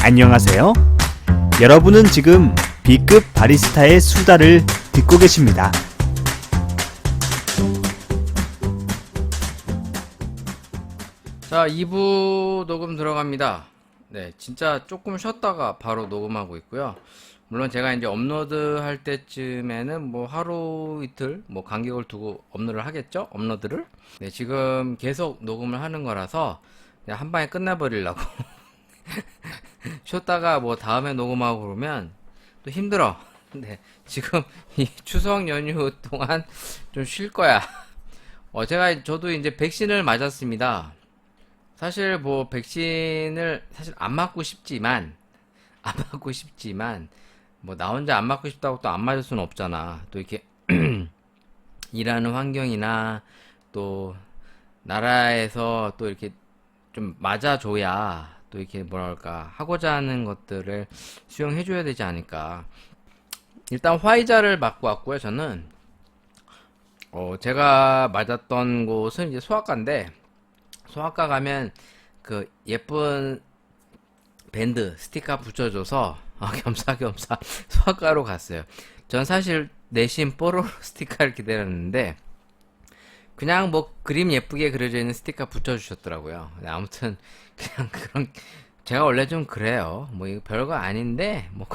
안녕하세요. 여러분은 지금 B급 바리스타의 수다를 듣고 계십니다. 자, 2부 녹음 들어갑니다. 네, 진짜 조금 쉬었다가 바로 녹음하고 있고요. 물론 제가 이제 업로드 할 때쯤에는 뭐 하루 이틀 뭐 간격을 두고 업로드를 하겠죠? 업로드를. 네, 지금 계속 녹음을 하는 거라서 그냥 한 방에 끝내버리려고. 쉬었다가 뭐 다음에 녹음하고 그러면 또 힘들어. 네, 지금 이 추석 연휴 동안 좀 쉴 거야. 저도 이제 백신을 맞았습니다. 사실 뭐 백신을 사실 안 맞고 싶지만 뭐 나 혼자 안 맞고 싶다고 또 안 맞을 수는 없잖아. 또 이렇게 일하는 환경이나 또 나라에서 또 이렇게 좀 맞아줘야 또 이렇게 뭐랄까 하고자 하는 것들을 수용해줘야 되지 않을까. 일단 화이자를 맞고 왔고요. 저는 제가 맞았던 곳은 이제 소아과인데, 소아과 가면 그 예쁜 밴드 스티커 붙여줘서 겸사겸사 소아과로 갔어요. 전 사실 내심 뽀로로 스티커를 기다렸는데 그냥 뭐 그림 예쁘게 그려져 있는 스티커 붙여주셨더라고요. 아무튼 그냥 제가 원래 좀 그래요. 뭐 이거 별거 아닌데 뭐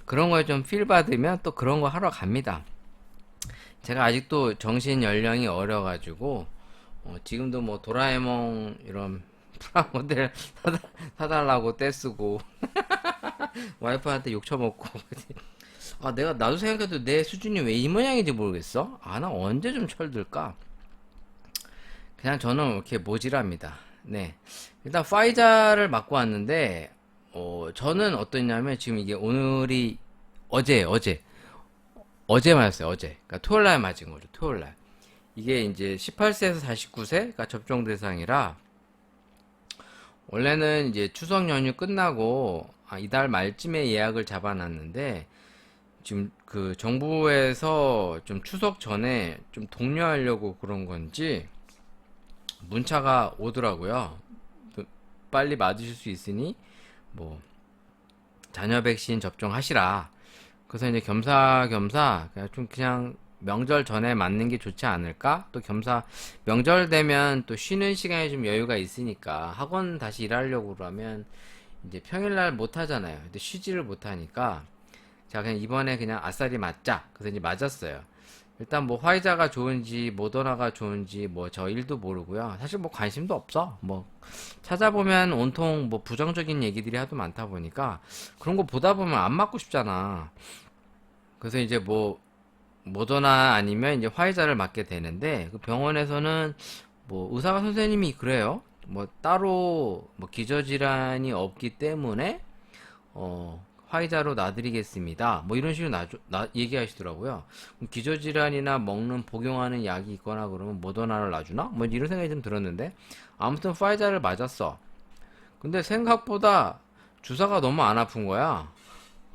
그런 거에 좀 필 받으면 또 그런 거 하러 갑니다. 제가 아직도 정신 연령이 어려가지고 지금도 뭐 도라에몽 이런 프라모델 사달라고 떼쓰고 와이프한테 욕 처먹고 나도 생각해도 내 수준이 왜 이 모양인지 모르겠어. 나 언제 좀 철들까. 그냥 저는 이렇게 모질합니다. 네, 일단 파이자를 맞고 왔는데 저는 어떠냐면 지금 이게 오늘이 어제 맞았어요. 어제, 그러니까 토요일날 맞은 거죠. 토요일날. 이게 이제 18세에서 49세가 접종 대상이라, 원래는 이제 추석 연휴 끝나고 이달 말쯤에 예약을 잡아놨는데 지금 그 정부에서 좀 추석 전에 좀 독려하려고 그런 건지 문자가 오더라고요. 빨리 맞으실 수 있으니 뭐 자녀 백신 접종하시라. 그래서 이제 겸사겸사 그냥 명절 전에 맞는 게 좋지 않을까? 또 명절 되면 또 쉬는 시간에 좀 여유가 있으니까 학원 다시 일하려고 그러면 이제 평일날 못 하잖아요. 근데 쉬지를 못하니까 제가 그냥 이번에 그냥 아싸리 맞자. 그래서 이제 맞았어요. 일단 뭐 화이자가 좋은지 모더나가 좋은지 뭐 저 일도 모르고요. 사실 뭐 관심도 없어. 뭐 찾아보면 온통 뭐 부정적인 얘기들이 하도 많다 보니까 그런 거 보다 보면 안 맞고 싶잖아. 그래서 이제 뭐 모더나 아니면 이제 화이자를 맞게 되는데, 그 병원에서는 뭐 의사 선생님이 그래요. 뭐 따로 뭐 기저질환이 없기 때문에 화이자로 놔드리겠습니다. 뭐 이런 식으로 얘기하시더라고요. 그럼 기저질환이나 먹는 복용하는 약이 있거나 그러면 모더나를 놔주나? 뭐 이런 생각이 좀 들었는데, 아무튼 화이자를 맞았어. 근데 생각보다 주사가 너무 안 아픈 거야.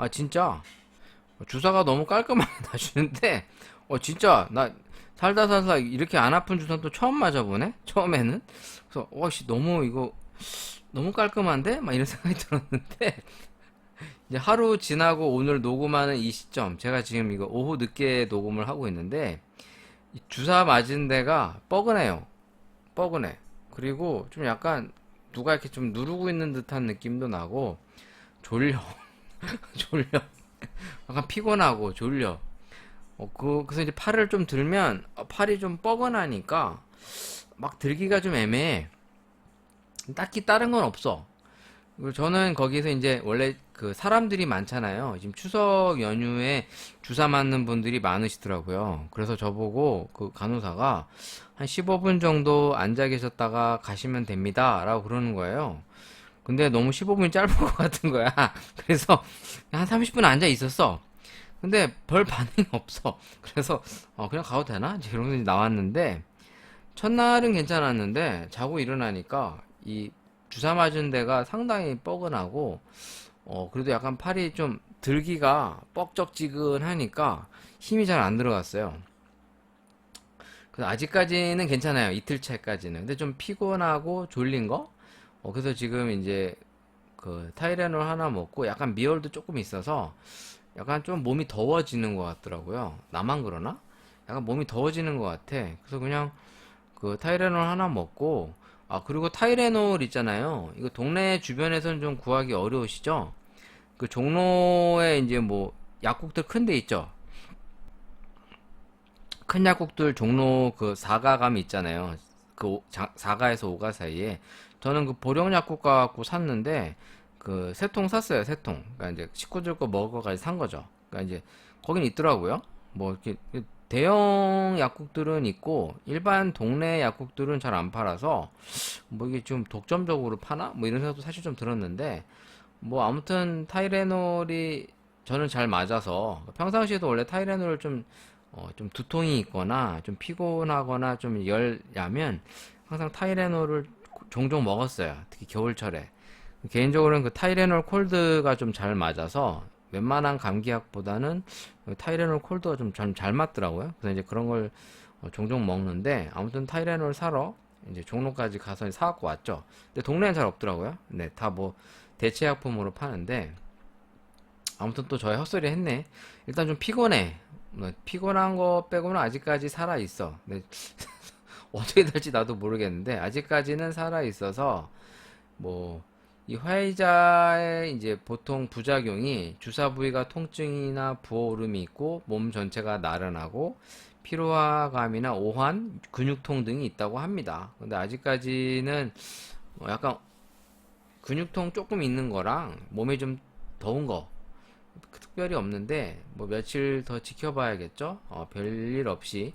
진짜 주사가 너무 깔끔하게 놔주는데 진짜 나 살다 이렇게 안 아픈 주사는 또 처음 맞아보네. 처음에는. 그래서 와씨 너무 이거 너무 깔끔한데? 막 이런 생각이 들었는데 이제 하루 지나고 오늘 녹음하는 이 시점, 제가 지금 이거 오후 늦게 녹음을 하고 있는데 이 주사 맞은 데가 뻐근해요. 뻐근해. 그리고 좀 약간 누가 이렇게 좀 누르고 있는 듯한 느낌도 나고 졸려. 졸려. 약간 피곤하고 졸려. 그래서 이제 팔을 좀 들면 팔이 좀 뻐근하니까 막 들기가 좀 애매해. 딱히 다른 건 없어. 그리고 저는 거기서 이제 원래 그 사람들이 많잖아요. 지금 추석 연휴에 주사 맞는 분들이 많으시더라고요. 그래서 저보고 그 간호사가 한 15분 정도 앉아 계셨다가 가시면 됩니다. 라고 그러는 거예요. 근데 너무 15분이 짧은 것 같은 거야. 그래서 한 30분 앉아 있었어. 근데 별 반응이 없어. 그래서 그냥 가도 되나? 이제 이러면서 나왔는데, 첫날은 괜찮았는데 자고 일어나니까 이 주사 맞은 데가 상당히 뻐근하고 그래도 약간 팔이 좀 들기가 뻑적지근하니까 힘이 잘 안 들어갔어요. 그래서 아직까지는 괜찮아요. 이틀차까지는. 근데 좀 피곤하고 졸린 거? 그래서 지금 이제 그 타이레놀 하나 먹고 약간 미열도 조금 있어서 약간 좀 몸이 더워지는 것 같더라고요. 나만 그러나? 약간 몸이 더워지는 것 같아. 그래서 그냥 그 타이레놀 하나 먹고, 아, 그리고 타이레놀 있잖아요. 이거 동네 주변에서는 좀 구하기 어려우시죠? 그 종로에 이제 뭐 약국들 큰 데 있죠? 큰 약국들 종로 그 4가 있잖아요. 그 4가에서 5가 사이에. 저는 그 보령 약국 가갖고 샀는데, 그 세 통 샀어요, 세 통. 그러니까 이제 식구들 거 먹어가지고 산 거죠. 그러니까 이제 거긴 있더라고요. 뭐 이렇게 대형 약국들은 있고 일반 동네 약국들은 잘 안 팔아서 뭐 이게 좀 독점적으로 파나? 뭐 이런 생각도 사실 좀 들었는데 뭐 아무튼 타이레놀이 저는 잘 맞아서 평상시에도 원래 타이레놀을 좀 두통이 있거나 좀 피곤하거나 좀 열야면 항상 타이레놀을 종종 먹었어요. 특히 겨울철에. 개인적으로는 그 타이레놀 콜드가 좀 잘 맞아서 웬만한 감기약보다는 타이레놀 콜드가 좀 잘 맞더라고요. 그래서 이제 그런 걸 종종 먹는데 아무튼 타이레놀 사러 이제 종로까지 가서 사갖고 왔죠. 근데 동네엔 잘 없더라고요. 네, 다 뭐 대체약품으로 파는데 아무튼 또 저의 헛소리 했네. 일단 좀 피곤해. 뭐 피곤한 거 빼고는 아직까지 살아 있어. 네, 어떻게 될지 나도 모르겠는데 아직까지는 살아 있어서 뭐 이 화이자의 이제 보통 부작용이 주사 부위가 통증이나 부어오름이 있고 몸 전체가 나른하고 피로감이나 오한, 근육통 등이 있다고 합니다. 근데 아직까지는 약간 근육통 조금 있는 거랑 몸이 좀 더운 거 특별히 없는데 뭐 며칠 더 지켜봐야겠죠. 별일 없이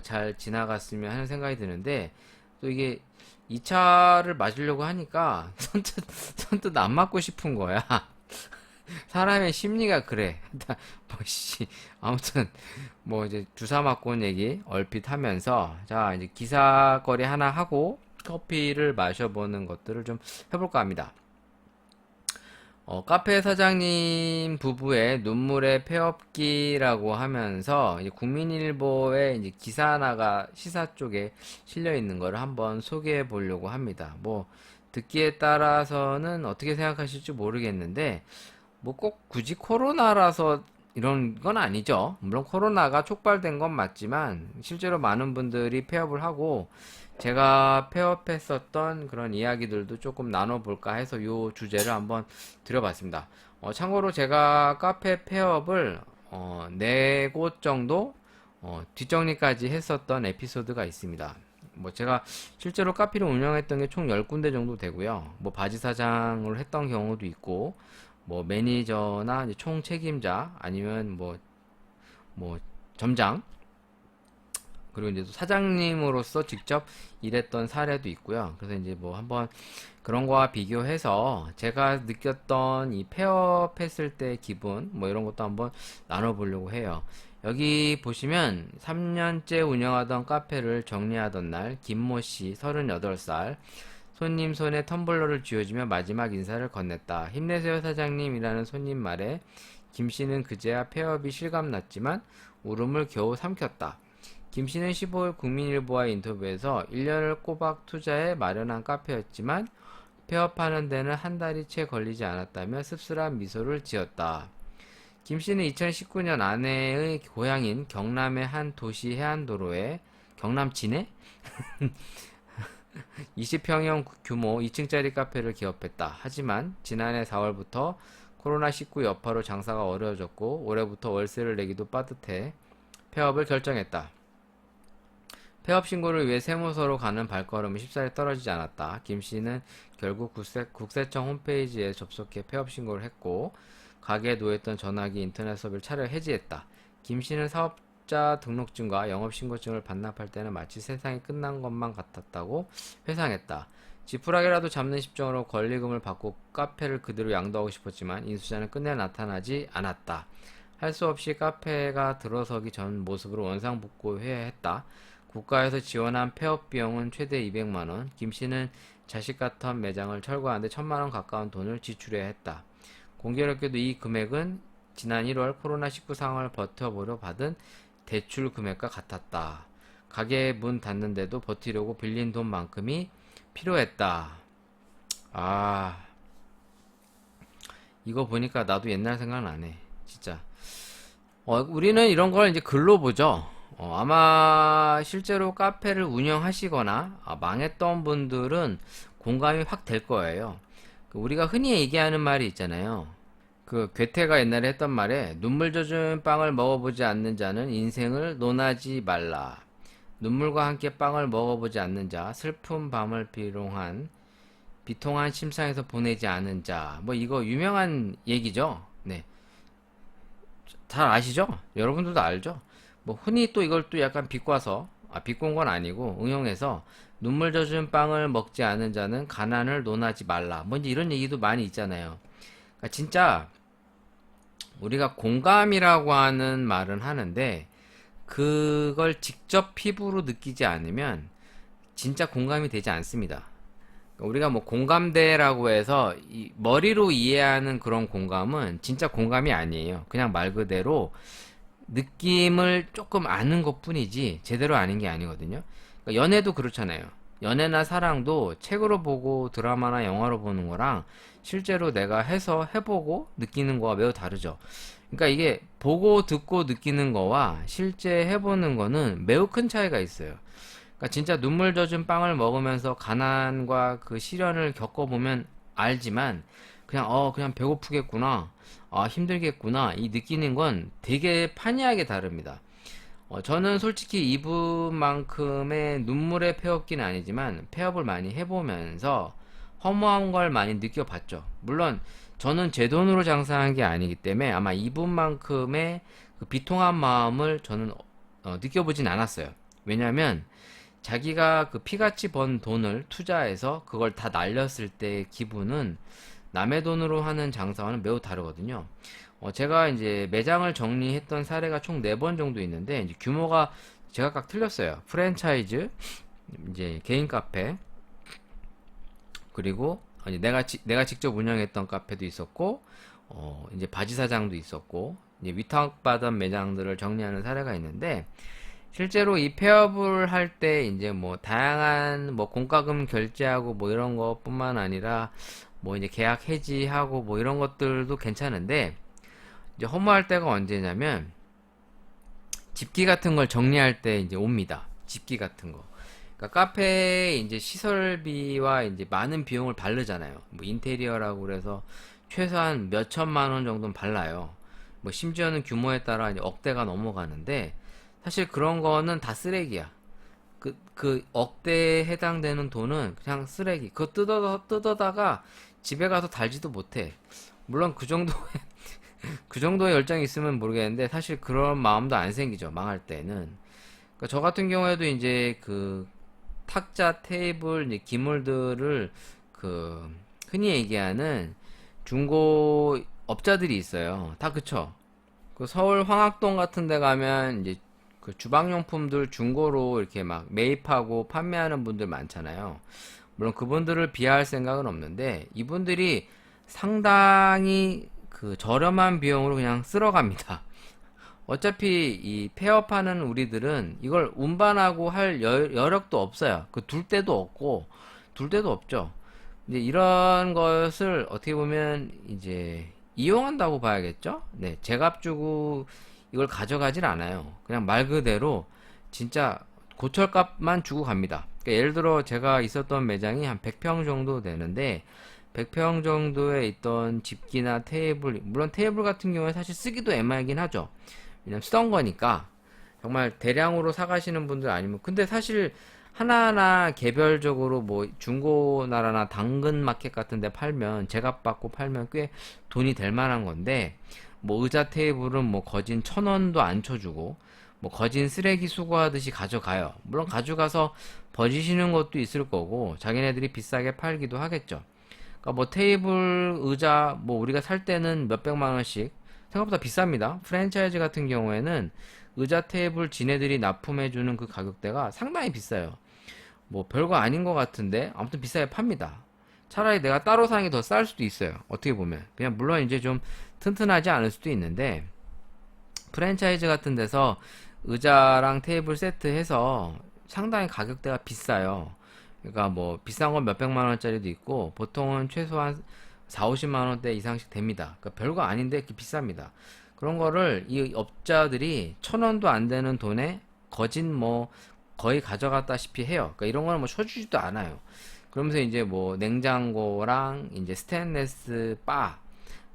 잘 지나갔으면 하는 생각이 드는데 또 이게 2차를 맞으려고 하니까 선뜻 안 맞고 싶은 거야. 사람의 심리가 그래. 씨, 아무튼 뭐 이제 주사 맞고 온 얘기 얼핏 하면서 자 이제 기사거리 하나 하고 커피를 마셔보는 것들을 좀 해볼까 합니다. 카페 사장님 부부의 눈물의 폐업기라고 하면서 이제 국민일보의 이제 기사 하나가 시사 쪽에 실려 있는 거를 한번 소개해 보려고 합니다. 뭐 듣기에 따라서는 어떻게 생각하실지 모르겠는데 뭐 꼭 굳이 코로나라서 이런 건 아니죠. 물론 코로나가 촉발된 건 맞지만 실제로 많은 분들이 폐업을 하고 제가 폐업했었던 그런 이야기들도 조금 나눠볼까 해서 이 주제를 한번 드려봤습니다. 참고로 제가 카페 폐업을 4곳 정도 뒷정리까지 했었던 에피소드가 있습니다. 뭐 제가 실제로 카페를 운영했던 게 총 10군데 정도 되고요. 뭐 바지 사장을 했던 경우도 있고 뭐 매니저나 이제 총 책임자 아니면 뭐 점장 그리고 이제 또 사장님으로서 직접 일했던 사례도 있고요. 그래서 이제 뭐 한번 그런 거와 비교해서 제가 느꼈던 이 폐업했을 때 기분 뭐 이런 것도 한번 나눠보려고 해요. 여기 보시면 3년째 운영하던 카페를 정리하던 날 김모 씨 38살 손님 손에 텀블러를 쥐어주며 마지막 인사를 건넸다. 힘내세요 사장님이라는 손님 말에 김 씨는 그제야 폐업이 실감났지만 울음을 겨우 삼켰다. 김 씨는 15일 국민일보와의 인터뷰에서 1년을 꼬박 투자해 마련한 카페였지만 폐업하는 데는 한 달이 채 걸리지 않았다며 씁쓸한 미소를 지었다. 김 씨는 2019년 아내의 고향인 경남의 한 도시 해안도로에 경남 진해? 20평형 규모 2층짜리 카페를 개업했다. 하지만 지난해 4월부터 코로나19 여파로 장사가 어려워졌고 올해부터 월세를 내기도 빠듯해 폐업을 결정했다. 폐업 신고를 위해 세무서로 가는 발걸음이 쉽사리 떨어지지 않았다. 김 씨는 결국 국세청 홈페이지에 접속해 폐업 신고를 했고 가게에 놓였던 전화기 인터넷 서비스를 차려 해지했다. 김 씨는 사업자 등록증과 영업신고증을 반납할 때는 마치 세상이 끝난 것만 같았다고 회상했다. 지푸라기라도 잡는 심정으로 권리금을 받고 카페를 그대로 양도하고 싶었지만 인수자는 끝내 나타나지 않았다. 할 수 없이 카페가 들어서기 전 모습으로 원상복구해야 했다. 국가에서 지원한 폐업 비용은 최대 200만원, 김 씨는 자식 같던 매장을 철거하는데 1000만원 가까운 돈을 지출해야 했다. 공교롭게도 이 금액은 지난 1월 코로나19 상황을 버텨보려 받은 대출 금액과 같았다. 가게 문 닫는데도 버티려고 빌린 돈만큼이 필요했다. 아, 이거 보니까 나도 옛날 생각나네. 진짜. 우리는 이런 걸 이제 글로 보죠. 아마 실제로 카페를 운영하시거나 망했던 분들은 공감이 확 될 거예요. 우리가 흔히 얘기하는 말이 있잖아요. 그 괴테가 옛날에 했던 말에 눈물 젖은 빵을 먹어보지 않는 자는 인생을 논하지 말라. 눈물과 함께 빵을 먹어보지 않는 자, 슬픈 밤을 비통한 심상에서 보내지 않은 자. 뭐 이거 유명한 얘기죠. 네. 잘 아시죠? 여러분들도 알죠? 뭐 흔히 또 이걸 또 약간 비꼬아서 비꼰 건 아니고 응용해서 눈물 젖은 빵을 먹지 않은 자는 가난을 논하지 말라. 뭐 이제 이런 얘기도 많이 있잖아요. 그러니까 진짜 우리가 공감이라고 하는 말은 하는데 그걸 직접 피부로 느끼지 않으면 진짜 공감이 되지 않습니다. 우리가 뭐 공감대라고 해서 머리로 이해하는 그런 공감은 진짜 공감이 아니에요. 그냥 말 그대로 느낌을 조금 아는 것뿐이지 제대로 아는 게 아니거든요. 그러니까 연애도 그렇잖아요. 연애나 사랑도 책으로 보고 드라마나 영화로 보는 거랑 실제로 내가 해서 해보고 느끼는 거와 매우 다르죠. 그러니까 이게 보고 듣고 느끼는 거와 실제 해보는 거는 매우 큰 차이가 있어요. 그러니까 진짜 눈물 젖은 빵을 먹으면서 가난과 그 시련을 겪어보면 알지만 그냥 배고프겠구나, 힘들겠구나 이 느끼는 건 되게 판이하게 다릅니다. 저는 솔직히 이분만큼의 눈물의 폐업기는 아니지만 폐업을 많이 해보면서 허무한 걸 많이 느껴봤죠. 물론 저는 제 돈으로 장사한 게 아니기 때문에 아마 이분만큼의 그 비통한 마음을 저는 느껴보진 않았어요. 왜냐면 자기가 그 피같이 번 돈을 투자해서 그걸 다 날렸을 때의 기분은 남의 돈으로 하는 장사와는 매우 다르거든요. 제가 이제 매장을 정리했던 사례가 총 4번 정도 있는데, 이제 규모가 제가 각 틀렸어요. 프랜차이즈, 이제 개인 카페, 그리고 이제 내가 직접 운영했던 카페도 있었고, 이제 바지 사장도 있었고, 이제 위탁받은 매장들을 정리하는 사례가 있는데, 실제로 이 폐업을 할 때 이제 뭐 다양한 뭐 공과금 결제하고 뭐 이런 것뿐만 아니라 뭐 이제 계약 해지하고 뭐 이런 것들도 괜찮은데 이제 허무할 때가 언제냐면 집기 같은 걸 정리할 때 이제 옵니다. 집기 같은 거. 그러니까 카페에 이제 시설비와 이제 많은 비용을 바르잖아요. 뭐 인테리어라고 그래서 최소한 몇 천만 원 정도는 발라요. 뭐 심지어는 규모에 따라 이제 억대가 넘어가는데 사실 그런 거는 다 쓰레기야. 그 억대에 해당되는 돈은 그냥 쓰레기. 그거 뜯어다가 집에 가서 달지도 못해. 물론 그 정도의 열정이 있으면 모르겠는데 사실 그런 마음도 안 생기죠. 망할 때는. 그러니까 저 같은 경우에도 이제 그 탁자, 테이블, 이제 기물들을 그 흔히 얘기하는 중고 업자들이 있어요. 다 그쵸? 그 서울 황학동 같은 데 가면 이제 그 주방용품들 중고로 이렇게 막 매입하고 판매하는 분들 많잖아요. 물론 그분들을 비하할 생각은 없는데 이분들이 상당히 그 저렴한 비용으로 그냥 쓸어갑니다. 어차피 이 폐업하는 우리들은 이걸 운반하고 할 여력도 없어요. 그 둘 데도 없죠. 이제 이런 것을 어떻게 보면 이제 이용한다고 봐야겠죠? 네, 제값 주고 이걸 가져가질 않아요. 그냥 말 그대로 진짜 고철값만 주고 갑니다. 그러니까 예를 들어 제가 있었던 매장이 한 100평 정도 되는데 100평 정도에 있던 집기나 테이블, 물론 테이블 같은 경우에 사실 쓰기도 애매하긴 하죠. 왜냐면 쓰던 거니까 정말 대량으로 사가시는 분들 아니면 근데 사실 하나하나 개별적으로 뭐 중고나라나 당근마켓 같은 데 팔면 제값 받고 팔면 꽤 돈이 될 만한 건데 뭐 의자 테이블은 뭐 거진 1,000원도 안 쳐주고 뭐 거진 쓰레기 수거하듯이 가져가요. 물론 가져가서 버리시는 것도 있을 거고 자기네들이 비싸게 팔기도 하겠죠. 그러니까 뭐 테이블, 의자 뭐 우리가 살 때는 몇백만 원씩 생각보다 비쌉니다. 프랜차이즈 같은 경우에는 의자 테이블 지네들이 납품해주는 그 가격대가 상당히 비싸요. 뭐 별거 아닌 것 같은데 아무튼 비싸게 팝니다. 차라리 내가 따로 사는 게 더 쌀 수도 있어요. 어떻게 보면 그냥 물론 이제 좀 튼튼하지 않을 수도 있는데 프랜차이즈 같은 데서 의자랑 테이블 세트 해서 상당히 가격대가 비싸요. 그러니까 뭐 비싼 건 몇백만 원짜리도 있고 보통은 최소한 4, 50만 원대 이상씩 됩니다. 그러니까 별거 아닌데 이렇게 비쌉니다. 그런 거를 이 업자들이 1,000원도 안 되는 돈에 거진 뭐 거의 가져갔다시피 해요. 그러니까 이런 거는 뭐 쳐주지도 않아요. 그러면서 이제 뭐 냉장고랑 이제 스테인레스 바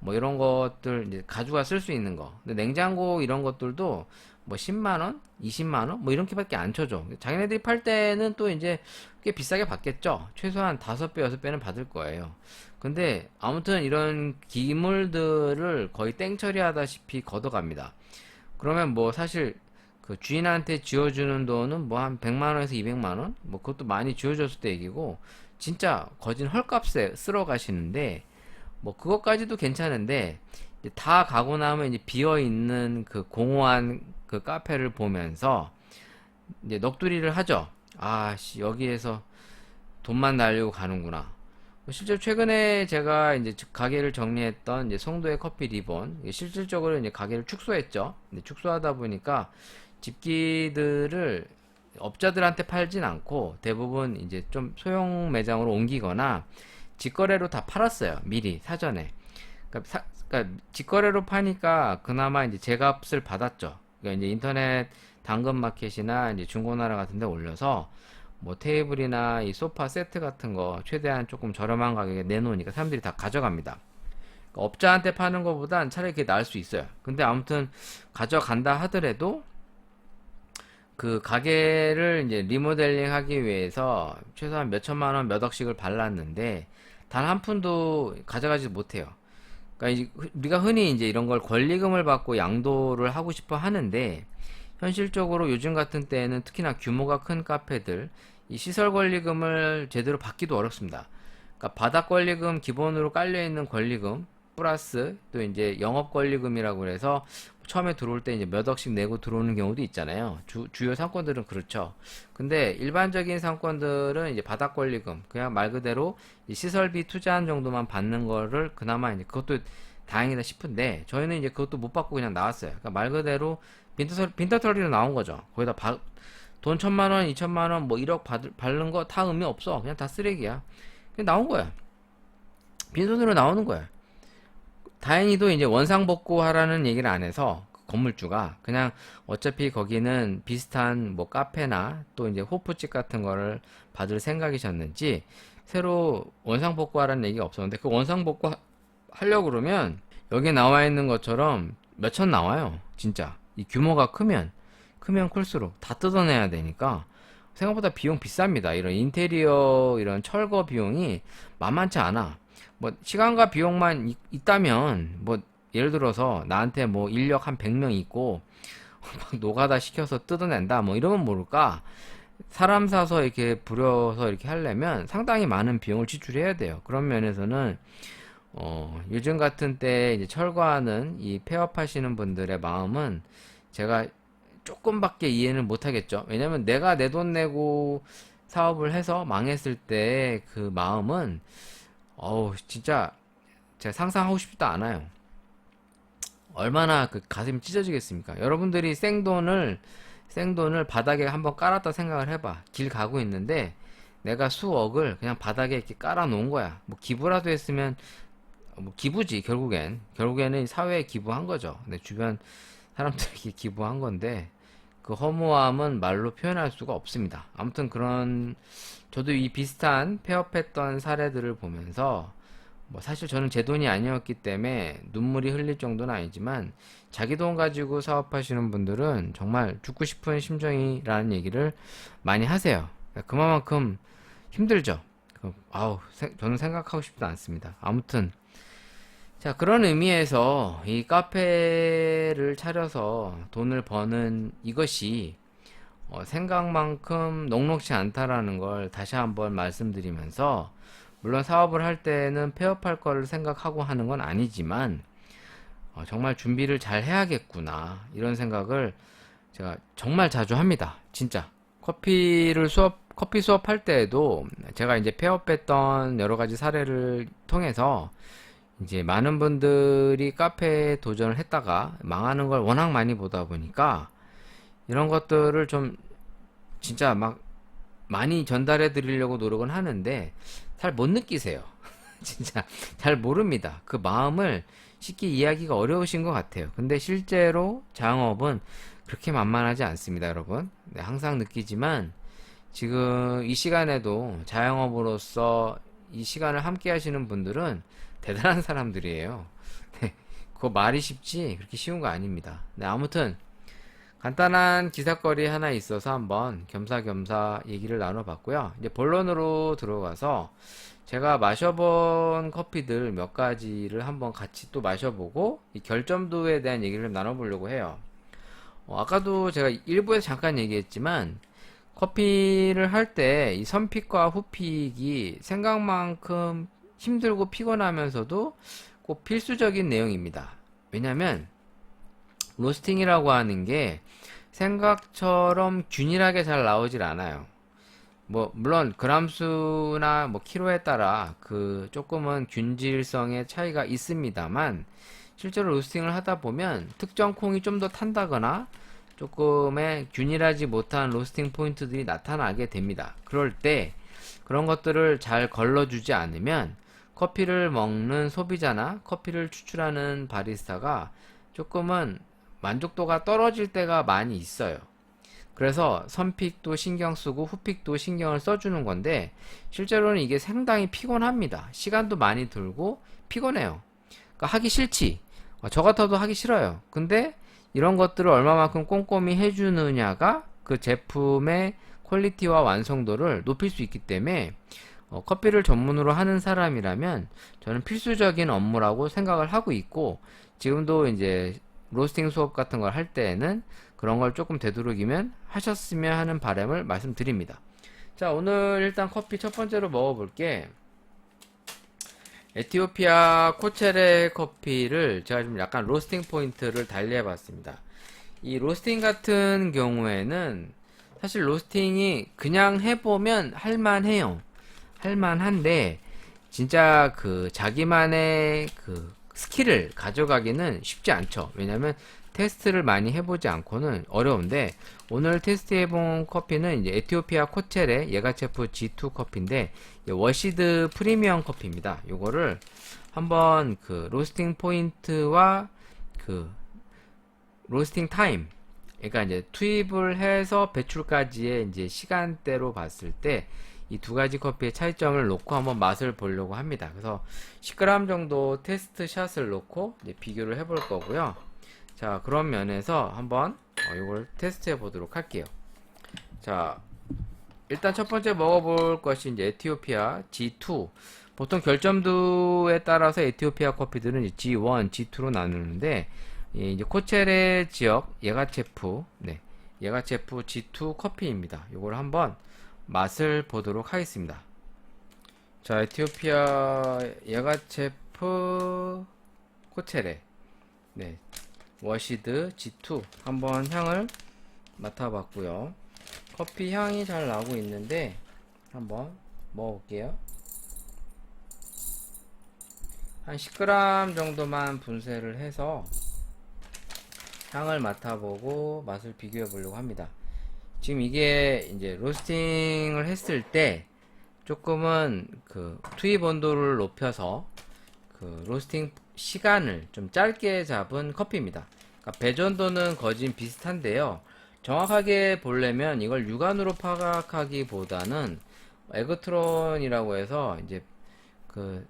뭐 이런 것들 이제 가져가 쓸 수 있는 거. 근데 냉장고 이런 것들도 뭐 10만 원, 20만 원 뭐 이렇게밖에 안 쳐줘. 자기네들이 팔 때는 또 이제 꽤 비싸게 받겠죠. 최소한 5배, 6배는 받을 거예요. 근데 아무튼 이런 기물들을 거의 땡처리 하다시피 걷어갑니다. 그러면 뭐 사실 그 주인한테 쥐어주는 돈은 뭐 한 100만 원에서 200만 원? 뭐 그것도 많이 쥐어줬을 때 얘기고 진짜 거진 헐값에 쓸어 가시는데 뭐 그것까지도 괜찮은데 이제 다 가고 나면 이제 비어 있는 그 공허한 그 카페를 보면서 이제 넋두리를 하죠. 아씨 여기에서 돈만 날리고 가는구나. 실제로 최근에 제가 이제 가게를 정리했던 이제 송도의 커피 리본 실질적으로 이제 가게를 축소했죠. 근데 축소하다 보니까 집기들을 업자들한테 팔진 않고 대부분 이제 좀 소형 매장으로 옮기거나 직거래로 다 팔았어요. 미리 사전에. 그러니까 직거래로 파니까 그나마 이제 제값을 받았죠. 그러니까 이제 인터넷 당근마켓이나 이제 중고나라 같은 데 올려서 뭐 테이블이나 이 소파 세트 같은 거 최대한 조금 저렴한 가격에 내놓으니까 사람들이 다 가져갑니다. 그러니까 업자한테 파는 것보단 차라리 그게 나을 수 있어요. 근데 아무튼 가져간다 하더라도 그 가게를 이제 리모델링 하기 위해서 최소한 몇 천만 원, 몇 억씩을 발랐는데 단 한 푼도 가져가지 못해요. 그러니까 이제 우리가 흔히 이제 이런 걸 권리금을 받고 양도를 하고 싶어 하는데 현실적으로 요즘 같은 때에는 특히나 규모가 큰 카페들 이 시설 권리금을 제대로 받기도 어렵습니다. 그러니까 바닥 권리금 기본으로 깔려 있는 권리금 플러스 또 이제 영업 권리금이라고 해서 처음에 들어올 때 이제 몇 억씩 내고 들어오는 경우도 있잖아요. 주요 상권들은 그렇죠. 근데 일반적인 상권들은 이제 바닥 권리금 그냥 말 그대로 이 시설비 투자한 정도만 받는 거를 그나마 이제 그것도 다행이다 싶은데 저희는 이제 그것도 못 받고 그냥 나왔어요. 그러니까 말 그대로 빈터터리로 나온 거죠. 거기다 돈 1,000만 원, 2,000만 원, 뭐 1억 받는 거 다 의미 없어. 그냥 다 쓰레기야. 그냥 나온 거야. 빈손으로 나오는 거야. 다행히도 이제 원상복구 하라는 얘기를 안 해서 그 건물주가 그냥 어차피 거기는 비슷한 뭐 카페나 또 이제 호프집 같은 거를 받을 생각이셨는지 새로 원상복구 하라는 얘기가 없었는데 그 원상복구 하려고 그러면 여기 나와 있는 것처럼 몇천 나와요. 진짜. 이 규모가 크면 클수록 다 뜯어내야 되니까 생각보다 비용 비쌉니다. 이런 인테리어 이런 철거 비용이 만만치 않아. 뭐 시간과 비용만 있다면 뭐 예를 들어서 나한테 뭐 인력 한 100명 있고 막 노가다 시켜서 뜯어낸다 뭐 이러면 모를까 사람 사서 이렇게 부려서 이렇게 하려면 상당히 많은 비용을 지출해야 돼요. 그런 면에서는 요즘 같은 때 이제 철거하는 이 폐업하시는 분들의 마음은 제가 조금밖에 이해는 못하겠죠. 왜냐면 내가 내 돈 내고 사업을 해서 망했을 때 그 마음은 진짜 제가 상상하고 싶지도 않아요. 얼마나 그 가슴이 찢어지겠습니까? 여러분들이 생돈을 바닥에 한번 깔았다 생각을 해봐. 길 가고 있는데 내가 수억을 그냥 바닥에 이렇게 깔아 놓은 거야. 뭐 기부라도 했으면 뭐 기부지 결국에는 사회에 기부한 거죠. 내 주변 사람들에게 기부한 건데 그 허무함은 말로 표현할 수가 없습니다. 아무튼 저도 이 비슷한 폐업했던 사례들을 보면서 뭐 사실 저는 제 돈이 아니었기 때문에 눈물이 흘릴 정도는 아니지만 자기 돈 가지고 사업하시는 분들은 정말 죽고 싶은 심정이라는 얘기를 많이 하세요. 그만큼 힘들죠. 저는 생각하고 싶지도 않습니다. 아무튼 자, 그런 의미에서 이 카페를 차려서 돈을 버는 이것이 생각만큼 녹록지 않다라는 걸 다시 한번 말씀드리면서 물론 사업을 할 때는 폐업할 거를 생각하고 하는 건 아니지만 정말 준비를 잘 해야겠구나 이런 생각을 제가 정말 자주 합니다. 진짜 커피 수업 할 때에도 제가 이제 폐업했던 여러 가지 사례를 통해서 이제 많은 분들이 카페에 도전을 했다가 망하는 걸 워낙 많이 보다 보니까 이런 것들을 좀 진짜 막 많이 전달해 드리려고 노력은 하는데 잘 못 느끼세요. 진짜 잘 모릅니다. 그 마음을 쉽게 이해하기가 어려우신 것 같아요. 근데 실제로 자영업은 그렇게 만만하지 않습니다, 여러분. 네, 항상 느끼지만 지금 이 시간에도 자영업으로서 이 시간을 함께 하시는 분들은 대단한 사람들이에요. 네, 그거 말이 쉽지 그렇게 쉬운 거 아닙니다. 네, 아무튼 간단한 기사거리 하나 있어서 한번 겸사겸사 얘기를 나눠봤고요. 이제 본론으로 들어가서 제가 마셔본 커피들 몇 가지를 한번 같이 또 마셔보고 이 결점도에 대한 얘기를 좀 나눠보려고 해요. 아까도 제가 일부에서 잠깐 얘기했지만 커피를 할 때 이 선픽과 후픽이 생각만큼 힘들고 피곤하면서도 꼭 필수적인 내용입니다. 왜냐면 로스팅이라고 하는 게 생각처럼 균일하게 잘 나오질 않아요. 뭐 물론 그람수나 뭐 키로에 따라 그 조금은 균질성의 차이가 있습니다만 실제로 로스팅을 하다 보면 특정 콩이 좀 더 탄다거나 조금의 균일하지 못한 로스팅 포인트들이 나타나게 됩니다. 그럴 때 그런 것들을 잘 걸러주지 않으면 커피를 먹는 소비자나 커피를 추출하는 바리스타가 조금은 만족도가 떨어질 때가 많이 있어요. 그래서 선픽도 신경 쓰고 후픽도 신경을 써주는 건데 실제로는 이게 상당히 피곤합니다. 시간도 많이 들고 피곤해요. 그러니까 하기 싫지. 저 같아도 하기 싫어요. 근데 이런 것들을 얼마만큼 꼼꼼히 해주느냐가 그 제품의 퀄리티와 완성도를 높일 수 있기 때문에 커피를 전문으로 하는 사람이라면 저는 필수적인 업무라고 생각을 하고 있고 지금도 이제 로스팅 수업 같은 걸 할 때에는 그런 걸 조금 되도록이면 하셨으면 하는 바람을 말씀드립니다. 자, 오늘 일단 커피 첫 번째로 먹어볼게 에티오피아 코체레 커피를 제가 좀 약간 로스팅 포인트를 달리해 봤습니다. 이 로스팅 같은 경우에는 사실 로스팅이 그냥 해보면 할만해요. 할만한데 진짜 그 자기만의 그 스킬을 가져가기는 쉽지 않죠. 왜냐면 테스트를 많이 해보지 않고는 어려운데 오늘 테스트해본 커피는 이제 에티오피아 코체레 예가체프 G2 커피인데 워시드 프리미엄 커피입니다. 요거를 한번 그 로스팅 포인트와 그 로스팅 타임 그러니까 이제 투입을 해서 배출까지의 이제 시간대로 봤을 때 이 두 가지 커피의 차이점을 놓고 한번 맛을 보려고 합니다. 그래서 10g 정도 테스트 샷을 놓고 이제 비교를 해볼 거고요. 자, 그런 면에서 한번 이걸 테스트해 보도록 할게요. 자, 일단 첫 번째 먹어볼 것이 이제 에티오피아 G2. 보통 결점도에 따라서 에티오피아 커피들은 이제 G1, G2로 나누는데 이제 코체레 지역 예가체프, 네, 예가체프 G2 커피입니다. 이걸 한번 맛을 보도록 하겠습니다. 자, 에티오피아 예가체프 코체레, 네, 워시드 G2 한번 향을 맡아봤고요. 커피 향이 잘 나고 있는데 한번 먹어볼게요. 한 10g 정도만 분쇄를 해서 향을 맡아보고 맛을 비교해 보려고 합니다. 지금 이게 이제 로스팅을 했을 때 조금은 그 투입 온도를 높여서 그 로스팅 시간을 좀 짧게 잡은 커피입니다. 그러니까 배전도는 거진 비슷한데요. 정확하게 보려면 이걸 육안으로 파악하기보다는 에그트론이라고 해서 이제 그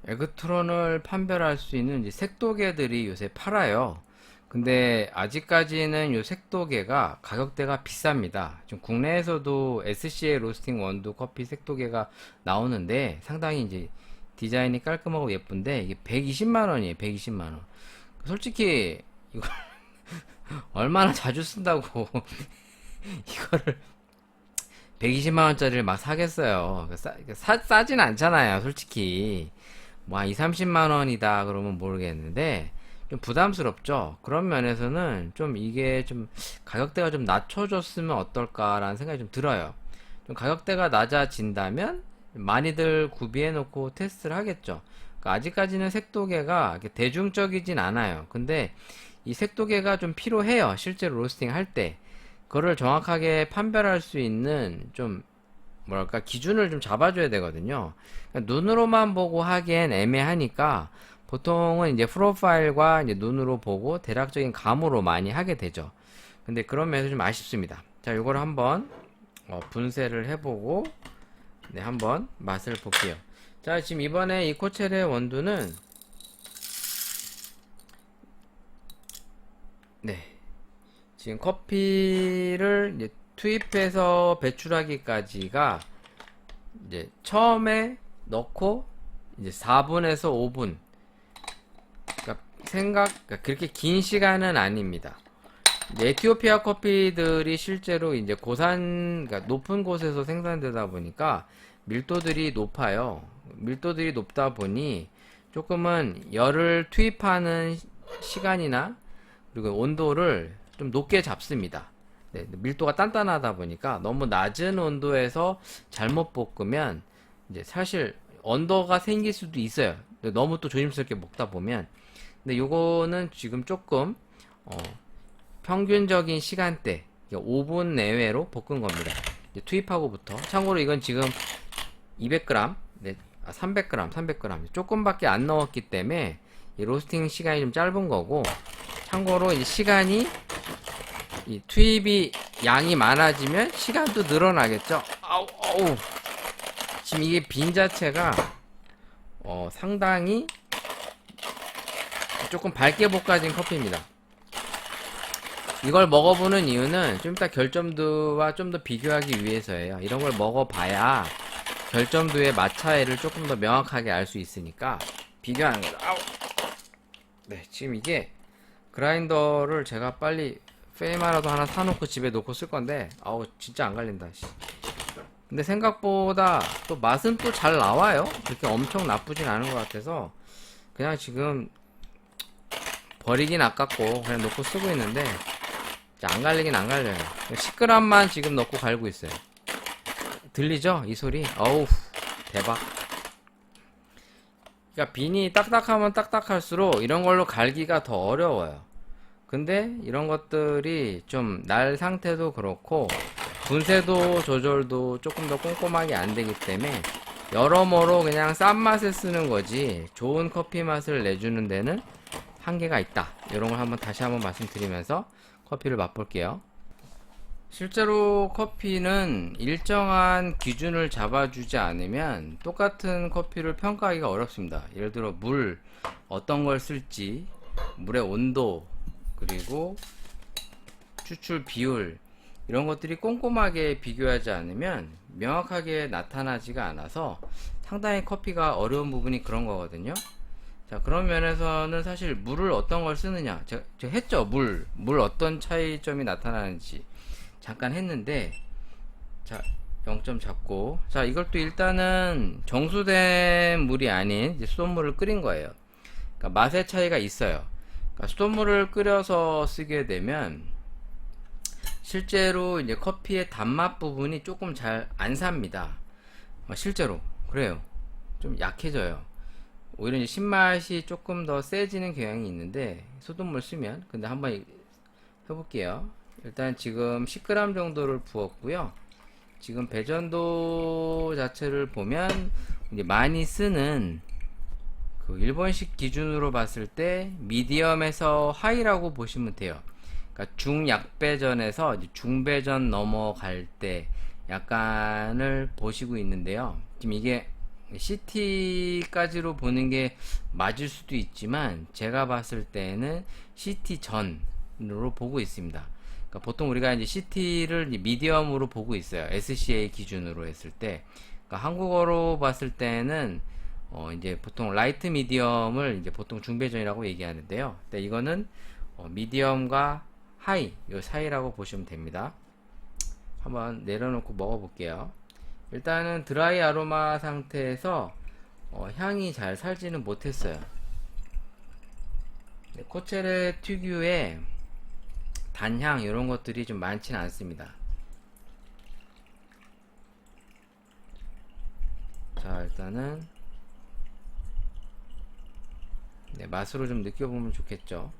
에그트론을 판별할 수 있는 이제 색도계들이 요새 팔아요. 근데 아직까지는 요 색도계가 가격대가 비쌉니다. 지금 국내에서도 SCA 로스팅 원두 커피 색도계가 나오는데 상당히 이제 디자인이 깔끔하고 예쁜데 이게 120만원이에요. 120만원. 솔직히 이걸 얼마나 자주 쓴다고 이거를 120만원짜리를 막 사겠어요. 싸진 않잖아요. 솔직히 뭐 2, 30만원이다 그러면 모르겠는데 좀 부담스럽죠. 그런 면에서는 좀 이게 좀 가격대가 좀 낮춰줬으면 어떨까라는 생각이 좀 들어요. 좀 가격대가 낮아진다면 많이들 구비해 놓고 테스트를 하겠죠. 그러니까 아직까지는 색도계가 이렇게 대중적이진 않아요. 근데 이 색도계가 좀 필요해요. 실제로 로스팅 할 때 그거를 정확하게 판별할 수 있는 좀 뭐랄까 기준을 좀 잡아줘야 되거든요. 그러니까 눈으로만 보고 하기엔 애매하니까 보통은 이제 프로파일과 이제 눈으로 보고 대략적인 감으로 많이 하게 되죠. 근데 그런 면에서 좀 아쉽습니다. 자, 이걸 한번 분쇄를 해보고 네, 한번 맛을 볼게요. 자, 지금 이번에 이 코첼의 원두는 네, 지금 커피를 이제 투입해서 배출하기까지가 이제 처음에 넣고 이제 4분에서 5분. 그러니까 그렇게 긴 시간은 아닙니다. 이제 에티오피아 커피들이 실제로 이제 그러니까 높은 곳에서 생산되다 보니까 밀도들이 높아요. 밀도들이 높다 보니 조금은 열을 투입하는 시간이나 그리고 온도를 좀 높게 잡습니다. 네, 밀도가 단단하다 보니까 너무 낮은 온도에서 잘못 볶으면 이제 사실 언더가 생길 수도 있어요. 너무 또 조심스럽게 먹다 보면. 근데 요거는 지금 조금 평균적인 시간대 5분 내외로 볶은 겁니다. 투입하고부터. 참고로 이건 지금 200g, 네, 300g 조금밖에 안 넣었기 때문에 이 로스팅 시간이 좀 짧은 거고, 참고로 이 시간이 이 투입이 양이 많아지면 시간도 늘어나겠죠. 아우, 아우. 지금 이게 빈 자체가 상당히 조금 밝게 볶아진 커피입니다. 이걸 먹어보는 이유는 좀 이따 결점도와 좀 더 비교하기 위해서예요. 이런 걸 먹어봐야 결점도의 맛 차이를 조금 더 명확하게 알 수 있으니까 비교하는 거죠. 아우. 네, 지금 이게 그라인더를 제가 빨리 페이마라도 하나 사놓고 집에 놓고 쓸 건데, 아우 진짜 안 갈린다. 근데 생각보다 또 맛은 또 잘 나와요. 그렇게 엄청 나쁘진 않은 것 같아서 그냥 지금 버리긴 아깝고 그냥 놓고 쓰고 있는데, 안 갈리긴 안 갈려요. 10g만 지금 넣고 갈고 있어요. 들리죠? 이 소리? 어우, 대박. 그러니까 빈이 딱딱하면 딱딱할수록 이런 걸로 갈기가 더 어려워요. 근데 이런 것들이 좀 날 상태도 그렇고 분쇄도 조절도 조금 더 꼼꼼하게 안 되기 때문에 여러모로 그냥 싼 맛에 쓰는 거지 좋은 커피 맛을 내주는 데는 한계가 있다. 이런 걸 다시 한번 말씀드리면서 커피를 맛볼게요. 실제로 커피는 일정한 기준을 잡아주지 않으면 똑같은 커피를 평가하기가 어렵습니다. 예를 들어 물, 어떤 걸 쓸지, 물의 온도, 그리고 추출 비율, 이런 것들이 꼼꼼하게 비교하지 않으면 명확하게 나타나지가 않아서 상당히 커피가 어려운 부분이 그런 거거든요. 자, 그런 면에서는 사실 물을 어떤 걸 쓰느냐, 제가 했죠. 물 어떤 차이점이 나타나는지 잠깐 했는데, 자, 0점 잡고, 자, 이걸 또 일단은 정수된 물이 아닌 이제 수돗물을 끓인 거예요. 그러니까 맛의 차이가 있어요. 그러니까 수돗물을 끓여서 쓰게 되면 실제로 이제 커피의 단맛 부분이 조금 잘 안 삽니다. 실제로 그래요. 좀 약해져요. 오히려 이제 신맛이 조금 더 세지는 경향이 있는데 수돗물 쓰면. 근데 한번 해볼게요. 일단 지금 10g 정도를 부었고요. 지금 배전도 자체를 보면 이제 많이 쓰는 그 일본식 기준으로 봤을 때 미디엄에서 하이라고 보시면 돼요. 그러니까 중약배전에서 중배전 넘어갈 때 약간을 보시고 있는데요. 지금 이게 CT까지로 보는 게 맞을 수도 있지만 제가 봤을 때는 CT 전으로 보고 있습니다. 그러니까 보통 우리가 이제 CT를 미디엄으로 보고 있어요. SCA 기준으로 했을 때. 그러니까 한국어로 봤을 때는 이제 보통 라이트 미디엄을 이제 보통 중배전이라고 얘기하는데요. 근데 이거는 미디엄과 하이 요 사이라고 보시면 됩니다. 한번 내려놓고 먹어볼게요. 일단은 드라이 아로마 상태에서 향이 잘 살지는 못했어요. 네, 코첼의 특유의 단향 이런 것들이 좀 많지는 않습니다. 자, 일단은 네, 맛으로 좀 느껴보면 좋겠죠.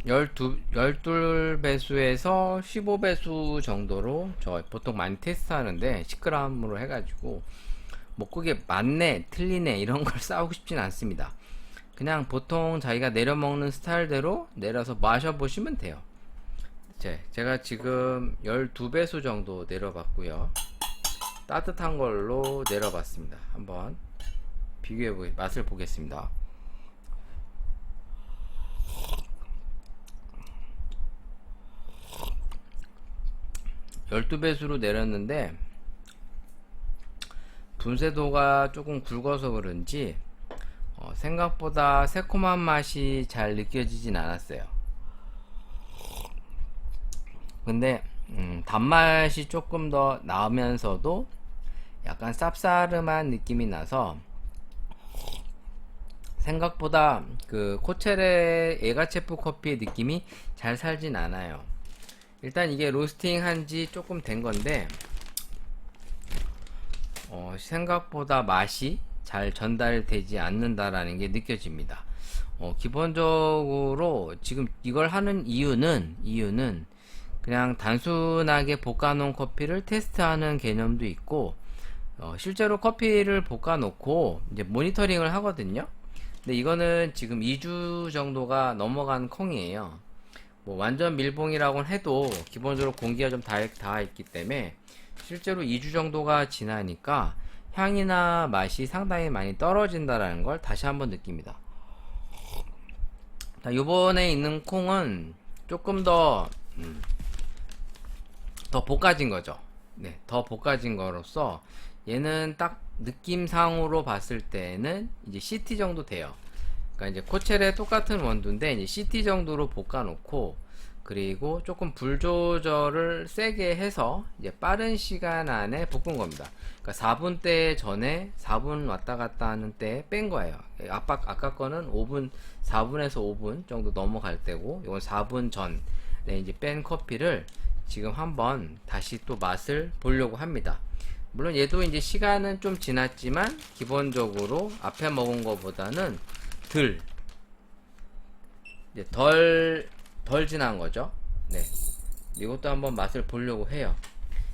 12배수에서 15배수 정도로 저 보통 많이 테스트 하는데 10g으로 해가지고 뭐 그게 맞네 틀리네 이런 걸 싸우고 싶진 않습니다. 그냥 보통 자기가 내려 먹는 스타일대로 내려서 마셔보시면 돼요. 제가 지금 12배수 정도 내려봤고요. 따뜻한 걸로 내려봤습니다. 한번 맛을 보겠습니다. 12배수로 내렸는데 분쇄도가 조금 굵어서 그런지 생각보다 새콤한 맛이 잘 느껴지진 않았어요. 근데 단맛이 조금 더 나면서도 약간 쌉싸름한 느낌이 나서 생각보다 그 코첼의 에가체프 커피의 느낌이 잘 살진 않아요. 일단 이게 로스팅 한지 조금 된 건데 생각보다 맛이 잘 전달되지 않는다라는 게 느껴집니다. 기본적으로 지금 이걸 하는 이유는 그냥 단순하게 볶아놓은 커피를 테스트하는 개념도 있고 실제로 커피를 볶아놓고 이제 모니터링을 하거든요. 근데 이거는 지금 2주 정도가 넘어간 콩이에요. 뭐 완전 밀봉이라고는 해도 기본적으로 공기가 좀 닿아 있기 때문에 실제로 2주 정도가 지나니까 향이나 맛이 상당히 많이 떨어진다라는 걸 다시 한번 느낍니다. 요번에 있는 콩은 조금 더 볶아진 거죠. 네, 더 볶아진 거로서 얘는 딱 느낌상으로 봤을 때는 이제 CT 정도 돼요. 그러니까 이제 코첼의 똑같은 원두인데 이제 CT 정도로 볶아 놓고 그리고 조금 불 조절을 세게 해서 이제 빠른 시간 안에 볶은 겁니다. 그러니까 4분대 전에 4분 왔다 갔다 하는 때에 뺀 거예요. 아까 거는 4분에서 5분 정도 넘어갈 때고 이건 4분 전에 이제 뺀 커피를 지금 한번 다시 또 맛을 보려고 합니다. 물론 얘도 이제 시간은 좀 지났지만 기본적으로 앞에 먹은 거보다는 덜 지난 거죠. 네. 이것도 한번 맛을 보려고 해요.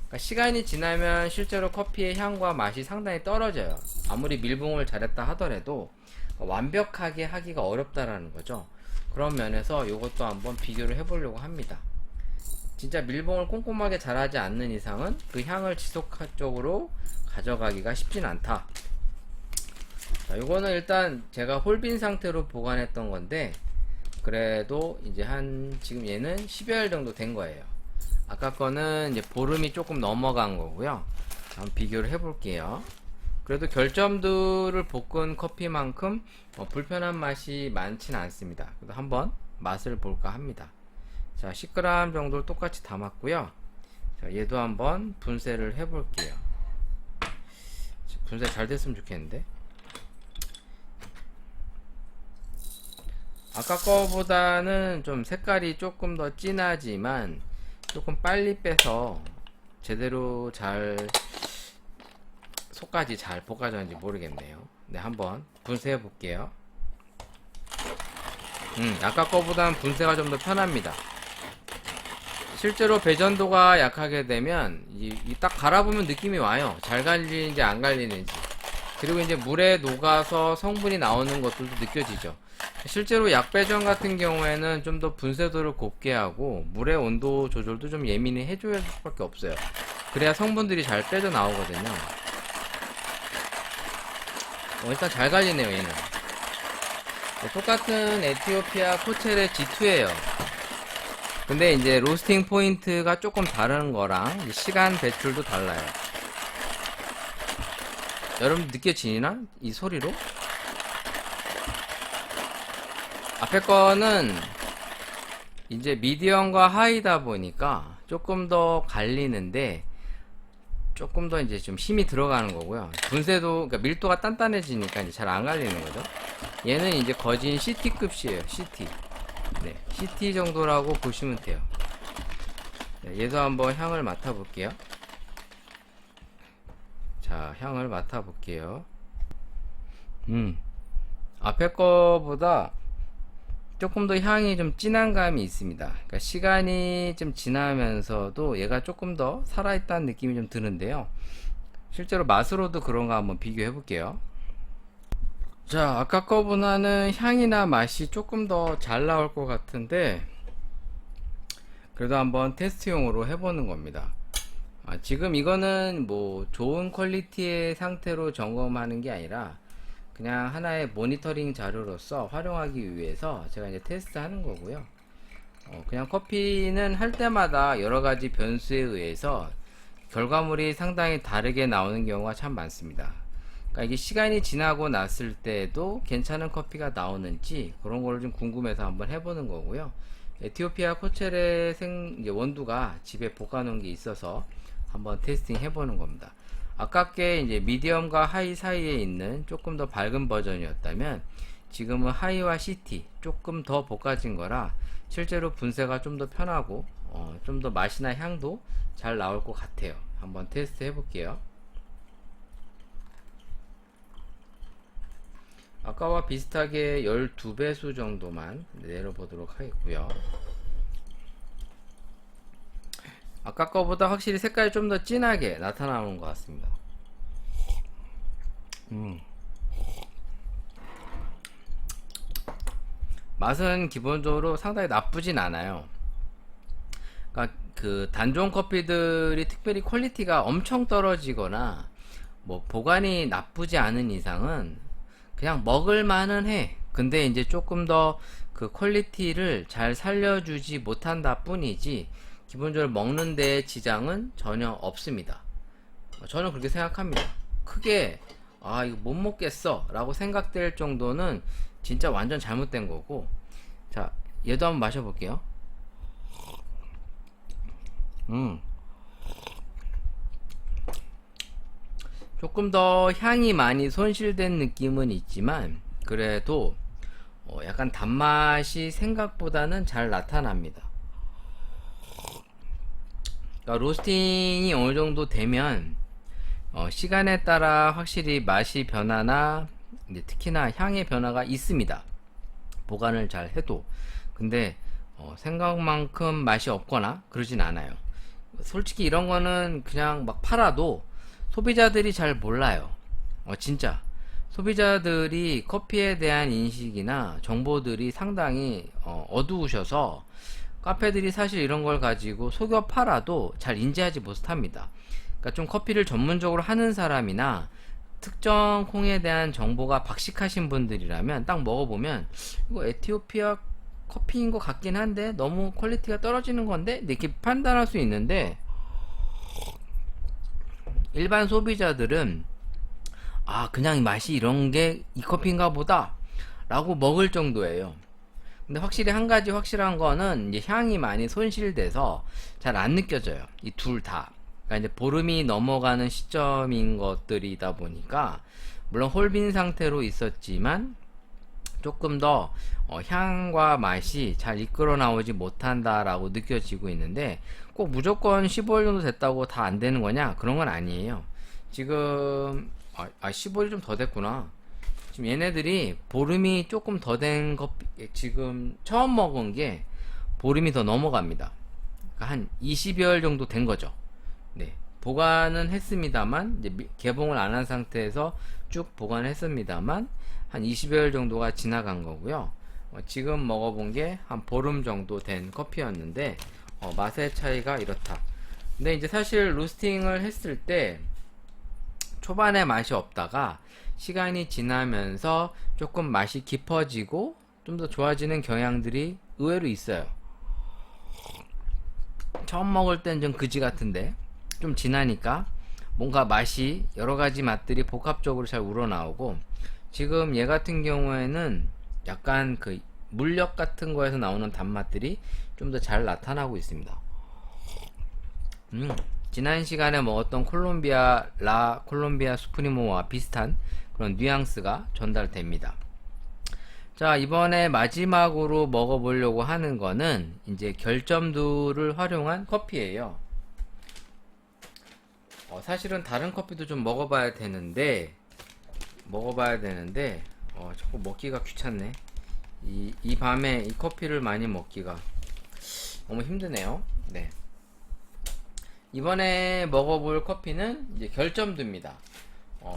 그러니까 시간이 지나면 실제로 커피의 향과 맛이 상당히 떨어져요. 아무리 밀봉을 잘했다 하더라도 완벽하게 하기가 어렵다라는 거죠. 그런 면에서 이것도 한번 비교를 해보려고 합니다. 진짜 밀봉을 꼼꼼하게 잘하지 않는 이상은 그 향을 지속적으로 가져가기가 쉽진 않다. 자, 요거는 일단 제가 홀빈 상태로 보관했던 건데 그래도 이제 지금 얘는 10여일 정도 된 거예요. 아까 거는 이제 보름이 조금 넘어간 거고요. 한번 비교를 해볼게요. 그래도 결점들을 볶은 커피만큼 불편한 맛이 많지는 않습니다. 그래도 한번 맛을 볼까 합니다. 자, 10g 정도를 똑같이 담았고요. 자, 얘도 한번 분쇄를 해볼게요. 분쇄 잘 됐으면 좋겠는데. 아까 거보다는 좀 색깔이 조금 더 진하지만 조금 빨리 빼서 제대로 속까지 잘 볶아졌는지 모르겠네요. 네, 한번 분쇄해 볼게요. 아까 거보다는 분쇄가 좀 더 편합니다. 실제로 배전도가 약하게 되면 딱 갈아보면 느낌이 와요. 잘 갈리는지 안 갈리는지. 그리고 이제 물에 녹아서 성분이 나오는 것들도 느껴지죠. 실제로 약배전 같은 경우에는 좀 더 분쇄도를 곱게 하고 물의 온도 조절도 좀 예민히 해줘야 할 수밖에 없어요. 그래야 성분들이 잘 빼져 나오거든요. 일단 잘 갈리네요, 얘는. 똑같은 에티오피아 코첼의 G2예요. 근데 이제 로스팅 포인트가 조금 다른 거랑 시간 배출도 달라요. 여러분 느껴지나? 이 소리로? 앞에 거는 이제 미디엄과 하이다 보니까 조금 더 갈리는데 조금 더 이제 좀 힘이 들어가는 거고요. 분쇄도, 그러니까 밀도가 단단해지니까 이제 잘 안 갈리는 거죠. 얘는 이제 거진 CT급이에요. CT. 네, CT 정도라고 보시면 돼요. 네, 얘도 한번 향을 맡아볼게요. 자, 향을 맡아볼게요. 앞에 거보다 조금 더 향이 좀 진한 감이 있습니다. 그러니까 시간이 좀 지나면서도 얘가 조금 더 살아있다는 느낌이 좀 드는데요. 실제로 맛으로도 그런가 한번 비교해 볼게요. 자, 아까 거보다는 향이나 맛이 조금 더 잘 나올 것 같은데, 그래도 한번 테스트용으로 해보는 겁니다. 지금 이거는 뭐 좋은 퀄리티의 상태로 점검하는 게 아니라 그냥 하나의 모니터링 자료로서 활용하기 위해서 제가 이제 테스트 하는 거고요. 그냥 커피는 할 때마다 여러 가지 변수에 의해서 결과물이 상당히 다르게 나오는 경우가 참 많습니다. 그러니까 이게 시간이 지나고 났을 때도 괜찮은 커피가 나오는지 그런 거를 좀 궁금해서 한번 해보는 거고요. 에티오피아 코첼의 원두가 집에 볶아놓은 게 있어서 한번 테스팅 해보는 겁니다. 아깝게 이제 미디엄과 하이 사이에 있는 조금 더 밝은 버전이었다면 지금은 하이와 CT 조금 더 볶아진 거라 실제로 분쇄가 좀 더 편하고 좀 더 맛이나 향도 잘 나올 것 같아요. 한번 테스트 해볼게요. 아까와 비슷하게 12배수 정도만 내려보도록 하겠고요. 아까 거보다 확실히 색깔이 좀 더 진하게 나타나는 것 같습니다. 맛은 기본적으로 상당히 나쁘진 않아요. 그러니까 그 단종 커피들이 특별히 퀄리티가 엄청 떨어지거나 뭐 보관이 나쁘지 않은 이상은 그냥 먹을만은 해. 근데 이제 조금 더 그 퀄리티를 잘 살려주지 못한다 뿐이지 기본적으로 먹는 데 지장은 전혀 없습니다. 저는 그렇게 생각합니다. 크게 이거 못 먹겠어 라고 생각될 정도는 진짜 완전 잘못된 거고. 자, 얘도 한번 마셔볼게요. 조금 더 향이 많이 손실된 느낌은 있지만 그래도 약간 단맛이 생각보다는 잘 나타납니다. 그러니까 로스팅이 어느 정도 되면 시간에 따라 확실히 맛이 변화나 이제 특히나 향의 변화가 있습니다. 보관을 잘 해도. 근데 생각만큼 맛이 없거나 그러진 않아요. 솔직히 이런 거는 그냥 막 팔아도 소비자들이 잘 몰라요. 진짜 소비자들이 커피에 대한 인식이나 정보들이 상당히 어두우셔서 카페들이 사실 이런 걸 가지고 속여 팔아도 잘 인지하지 못합니다. 그러니까 좀 커피를 전문적으로 하는 사람이나 특정 콩에 대한 정보가 박식하신 분들이라면 딱 먹어보면 이거 에티오피아 커피인 것 같긴 한데 너무 퀄리티가 떨어지는 건데 이렇게 판단할 수 있는데, 일반 소비자들은 그냥 맛이 이런 게 이 커피인가 보다 라고 먹을 정도예요. 근데 확실히 한 가지 확실한 거는 이제 향이 많이 손실돼서 잘 안 느껴져요. 이 둘 다. 그러니까 이제 보름이 넘어가는 시점인 것들이다 보니까 물론 홀빈 상태로 있었지만 조금 더 향과 맛이 잘 이끌어 나오지 못한다라고 느껴지고 있는데, 꼭 무조건 15일 정도 됐다고 다 안 되는 거냐? 그런 건 아니에요. 지금 15일 좀 더 됐구나. 지금 얘네들이 보름이 조금 더 된 것, 지금 처음 먹은 게 보름이 더 넘어갑니다. 그러니까 한 20여일 정도 된 거죠. 네. 보관은 했습니다만, 이제 개봉을 안 한 상태에서 쭉 보관했습니다만, 한 20여일 정도가 지나간 거고요. 지금 먹어본 게 한 보름 정도 된 커피였는데, 맛의 차이가 이렇다. 근데 이제 사실 로스팅을 했을 때, 초반에 맛이 없다가, 시간이 지나면서 조금 맛이 깊어지고 좀 더 좋아지는 경향들이 의외로 있어요. 처음 먹을 땐 좀 그지 같은데 좀 지나니까 뭔가 맛이 여러가지 맛들이 복합적으로 잘 우러나오고, 지금 얘 같은 경우에는 약간 그 물엿 같은 거에서 나오는 단맛들이 좀 더 잘 나타나고 있습니다. 지난 시간에 먹었던 콜롬비아 수프리모와 비슷한 그런 뉘앙스가 전달됩니다. 자, 이번에 마지막으로 먹어보려고 하는 거는 이제 결점두를 활용한 커피예요. 사실은 다른 커피도 좀 먹어봐야 되는데 자꾸 먹기가 귀찮네. 이 밤에 이 커피를 많이 먹기가 너무 힘드네요. 네. 이번에 먹어볼 커피는 이제 결점두입니다.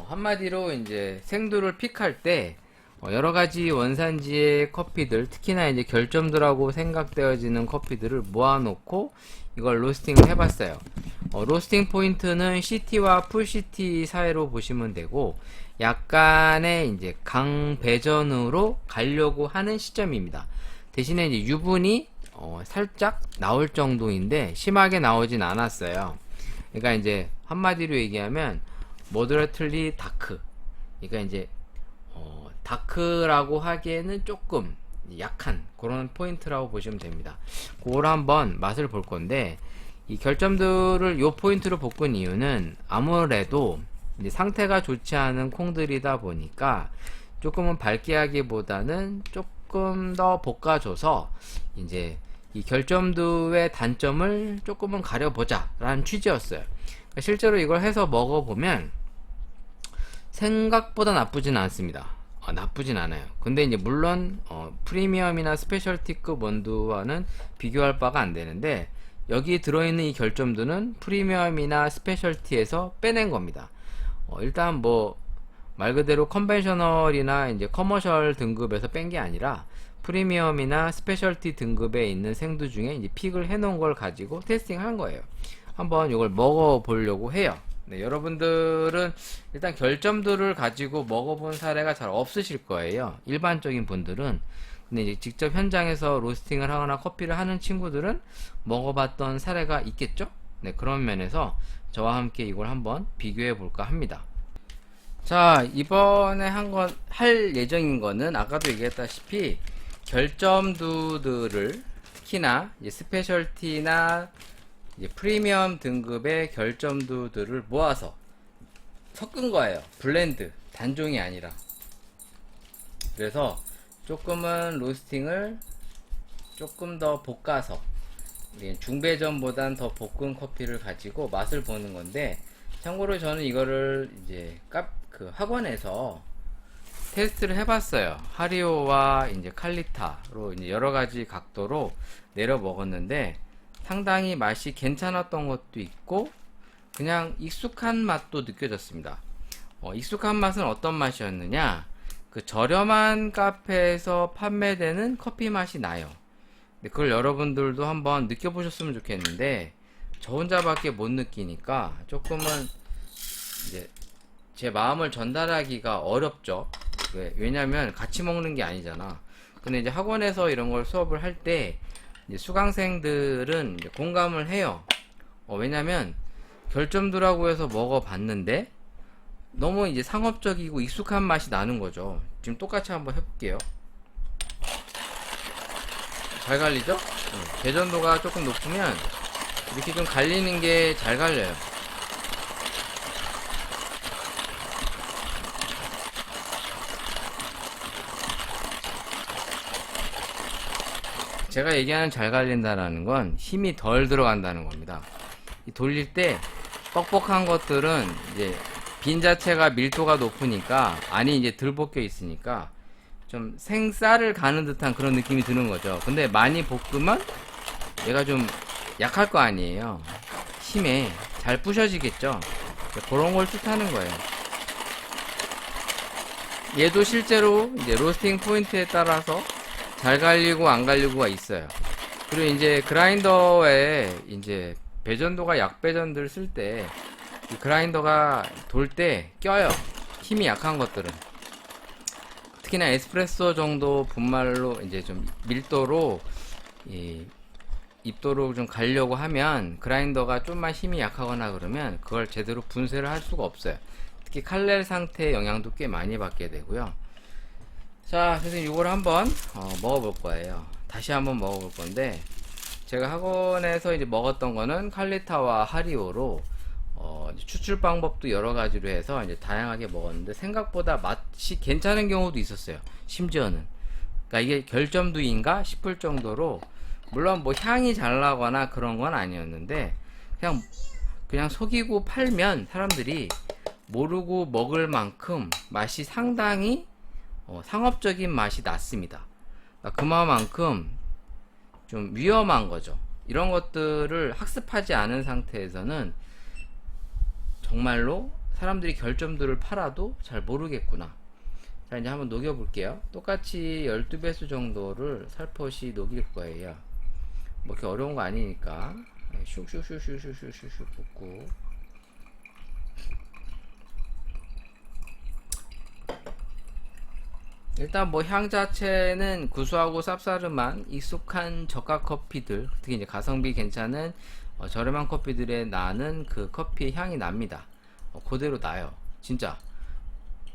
한마디로 이제 생두를 픽할 때 여러 가지 원산지의 커피들, 특히나 이제 결점두라고 생각되어지는 커피들을 모아놓고 이걸 로스팅을 해봤어요. 로스팅 포인트는 CT와 풀 CT 사이로 보시면 되고, 약간의 이제 강배전으로 가려고 하는 시점입니다. 대신에 이제 유분이 살짝 나올 정도인데 심하게 나오진 않았어요. 그러니까 이제 한마디로 얘기하면 moderately dark. 그러니까 이제 다크라고 하기에는 조금 약한 그런 포인트라고 보시면 됩니다. 그걸 한번 맛을 볼 건데, 이 결점들을 요 포인트로 볶은 이유는 아무래도 이제 상태가 좋지 않은 콩들이다 보니까 조금은 밝게 하기보다는 조금 더 볶아줘서 이제 이 결점두의 단점을 조금은 가려보자 라는 취지였어요. 그러니까 실제로 이걸 해서 먹어보면 생각보다 나쁘진 않습니다. 나쁘진 않아요. 근데 이제 물론 프리미엄이나 스페셜티급 원두와는 비교할 바가 안 되는데, 여기 들어있는 이 결점두는 프리미엄이나 스페셜티에서 빼낸 겁니다. 일단 뭐 말 그대로 컨벤셔널이나 이제 커머셜 등급에서 뺀 게 아니라 프리미엄이나 스페셜티 등급에 있는 생두 중에 이제 픽을 해 놓은 걸 가지고 테스팅 한 거예요. 한번 이걸 먹어 보려고 해요. 네, 여러분들은 일단 결점들을 가지고 먹어본 사례가 잘 없으실 거예요. 일반적인 분들은. 근데 이제 직접 현장에서 로스팅을 하거나 커피를 하는 친구들은 먹어봤던 사례가 있겠죠? 네, 그런 면에서 저와 함께 이걸 한번 비교해 볼까 합니다. 자, 이번에 할 예정인 거는 아까도 얘기했다시피 결점두들을 특히나 이제 스페셜티나 이제 프리미엄 등급의 결점두들을 모아서 섞은 거예요. 블렌드, 단종이 아니라. 그래서 조금은 로스팅을 조금 더 볶아서 중배전보단 더 볶은 커피를 가지고 맛을 보는 건데, 참고로 저는 이거를 이제 학원에서 테스트를 해봤어요. 하리오와 이제 칼리타로 이제 여러 가지 각도로 내려 먹었는데 상당히 맛이 괜찮았던 것도 있고 그냥 익숙한 맛도 느껴졌습니다. 익숙한 맛은 어떤 맛이었느냐? 그 저렴한 카페에서 판매되는 커피 맛이 나요. 근데 그걸 여러분들도 한번 느껴보셨으면 좋겠는데 저 혼자밖에 못 느끼니까 조금은 이제 제 마음을 전달하기가 어렵죠. 왜냐면 같이 먹는 게 아니잖아. 근데 이제 학원에서 이런 걸 수업을 할 때 수강생들은 이제 공감을 해요. 왜냐면 결점두라고 해서 먹어봤는데 너무 이제 상업적이고 익숙한 맛이 나는 거죠. 지금 똑같이 한번 해볼게요. 잘 갈리죠? 배전도가 조금 높으면 이렇게 좀 갈리는 게 잘 갈려요. 제가 얘기하는 잘 갈린다라는 건 힘이 덜 들어간다는 겁니다. 돌릴 때 뻑뻑한 것들은 이제 빈 자체가 밀도가 높으니까 안이 이제 덜 벗겨 있으니까 좀 생쌀을 가는 듯한 그런 느낌이 드는 거죠. 근데 많이 볶으면 얘가 좀 약할 거 아니에요. 힘에 잘 부셔지겠죠. 그런 걸 뜻하는 거예요. 얘도 실제로 이제 로스팅 포인트에 따라서 잘 갈리고 안 갈리고가 있어요. 그리고 이제 그라인더에 이제 배전도가 약배전들 쓸 때 그라인더가 돌 때 껴요. 힘이 약한 것들은. 특히나 에스프레소 정도 분말로 이제 좀 밀도로 입도로 좀 가려고 하면 그라인더가 좀만 힘이 약하거나 그러면 그걸 제대로 분쇄를 할 수가 없어요. 특히 칼날 상태의 영향도 꽤 많이 받게 되고요. 자, 그래서 이걸 한번 먹어볼 거예요. 다시 한번 먹어볼 건데 제가 학원에서 이제 먹었던 거는 칼리타와 하리오로 추출 방법도 여러 가지로 해서 이제 다양하게 먹었는데 생각보다 맛이 괜찮은 경우도 있었어요. 심지어는 그러니까 이게 결점두인가 싶을 정도로, 물론 뭐 향이 잘 나거나 그런 건 아니었는데 그냥 속이고 팔면 사람들이 모르고 먹을 만큼 맛이 상당히 상업적인 맛이 났습니다. 그만큼 좀 위험한 거죠. 이런 것들을 학습하지 않은 상태에서는 정말로 사람들이 결점들을 팔아도 잘 모르겠구나. 자, 이제 한번 녹여 볼게요. 똑같이 12배수 정도를 살포시 녹일 거예요. 뭐 이렇게 어려운 거 아니니까 슉슉슉슉슉슉슉 붓고, 일단 뭐 향 자체는 구수하고 쌉싸름한 익숙한 저가 커피들, 특히 이제 가성비 괜찮은 저렴한 커피들에 나는 그 커피의 향이 납니다. 그대로 나요. 진짜.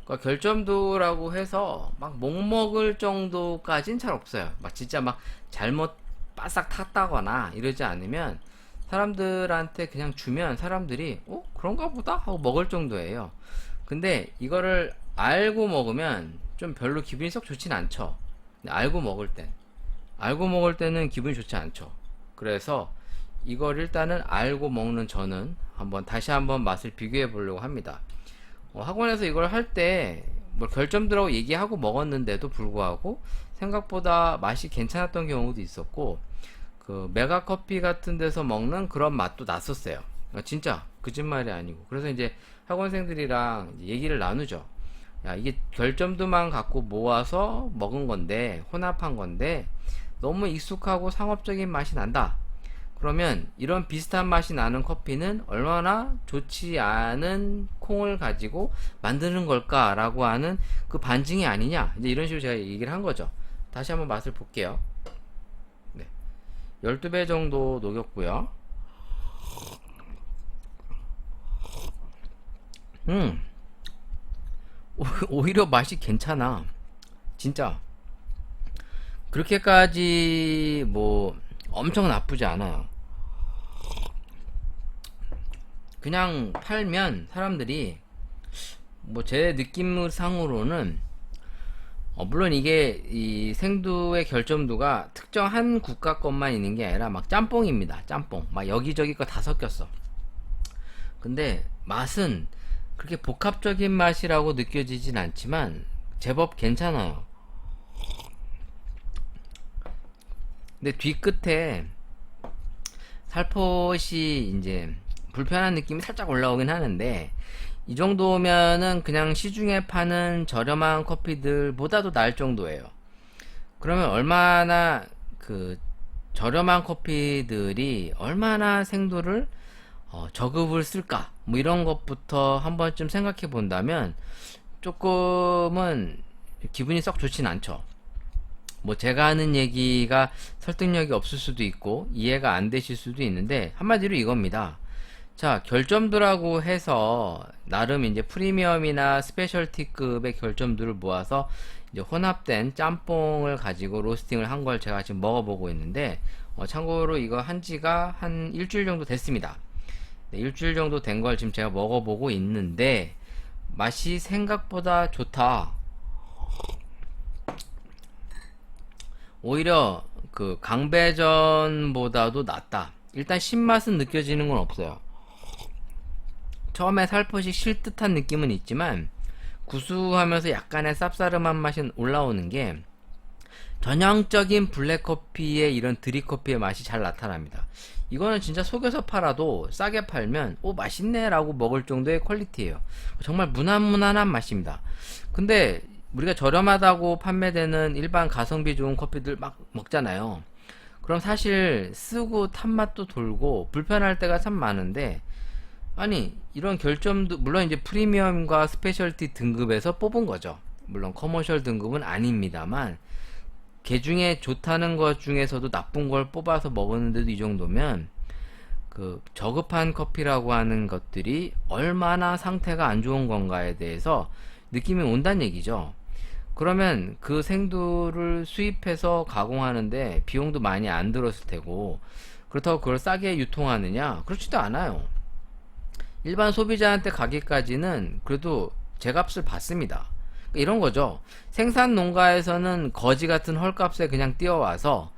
그러니까 결점도라고 해서 막 못 먹을 정도까진 잘 없어요. 막 진짜 막 잘못 바싹 탔다거나 이러지 않으면 사람들한테 그냥 주면 사람들이 그런가 보다 하고 먹을 정도예요. 근데 이거를 알고 먹으면 좀 별로 기분이 썩 좋진 않죠. 근데 알고 먹을 때는 기분이 좋지 않죠. 그래서 이걸 일단은 알고 먹는 저는 다시 한번 맛을 비교해 보려고 합니다. 학원에서 이걸 할 때 뭐 결점들하고 얘기하고 먹었는데도 불구하고 생각보다 맛이 괜찮았던 경우도 있었고, 그 메가 커피 같은 데서 먹는 그런 맛도 났었어요. 진짜 거짓말이 아니고. 그래서 이제 학원생들이랑 얘기를 나누죠. 야, 이게 결점도만 갖고 모아서 먹은 건데, 혼합한 건데 너무 익숙하고 상업적인 맛이 난다. 그러면 이런 비슷한 맛이 나는 커피는 얼마나 좋지 않은 콩을 가지고 만드는 걸까 라고 하는 그 반증이 아니냐, 이제 이런 식으로 제가 얘기를 한 거죠. 다시 한번 맛을 볼게요. 네. 12배 정도 녹였고요. 오히려 맛이 괜찮아. 진짜. 그렇게까지 뭐 엄청 나쁘지 않아요. 그냥 팔면 사람들이 뭐 제 느낌상으로는 물론 이게 이 생두의 결점도가 특정 한 국가 것만 있는 게 아니라 막 짬뽕입니다. 짬뽕 막 여기저기 거 다 섞였어. 근데 맛은 그렇게 복합적인 맛이라고 느껴지진 않지만 제법 괜찮아요. 근데 뒤끝에 살포시 이제 불편한 느낌이 살짝 올라오긴 하는데, 이 정도면은 그냥 시중에 파는 저렴한 커피들보다도 나을 정도예요. 그러면 얼마나 그 저렴한 커피들이 얼마나 생도를 저급을 쓸까, 뭐 이런 것부터 한 번쯤 생각해 본다면 조금은 기분이 썩 좋진 않죠. 뭐 제가 하는 얘기가 설득력이 없을 수도 있고 이해가 안 되실 수도 있는데, 한마디로 이겁니다. 자, 결점들하고 해서 나름 이제 프리미엄이나 스페셜티급의 결점들을 모아서 이제 혼합된 짬뽕을 가지고 로스팅을 한 걸 제가 지금 먹어보고 있는데, 참고로 이거 한 지가 한 일주일 정도 됐습니다. 네, 일주일 정도 된 걸 지금 제가 먹어보고 있는데 맛이 생각보다 좋다. 오히려 그 강배전보다도 낫다. 일단 신맛은 느껴지는 건 없어요. 처음에 살포시 실 듯한 느낌은 있지만 구수하면서 약간의 쌉싸름한 맛이 올라오는 게 전형적인 블랙커피의 이런 드립커피의 맛이 잘 나타납니다. 이거는 진짜 속여서 팔아도 싸게 팔면 맛있네 라고 먹을 정도의 퀄리티예요. 정말 무난무난한 맛입니다. 근데 우리가 저렴하다고 판매되는 일반 가성비 좋은 커피들 막 먹잖아요. 그럼 사실 쓰고 탄맛도 돌고 불편할 때가 참 많은데, 아니 이런 결점도 물론 이제 프리미엄과 스페셜티 등급에서 뽑은 거죠. 물론 커머셜 등급은 아닙니다만 개 중에 좋다는 것 중에서도 나쁜 걸 뽑아서 먹었는데도 이 정도면 그 저급한 커피라고 하는 것들이 얼마나 상태가 안 좋은 건가에 대해서 느낌이 온다는 얘기죠. 그러면 그 생두를 수입해서 가공하는데 비용도 많이 안 들었을 테고, 그렇다고 그걸 싸게 유통하느냐? 그렇지도 않아요. 일반 소비자한테 가기까지는 그래도 제값을 받습니다. 이런 거죠. 생산 농가에서는 거지 같은 헐값에 그냥 뛰어와서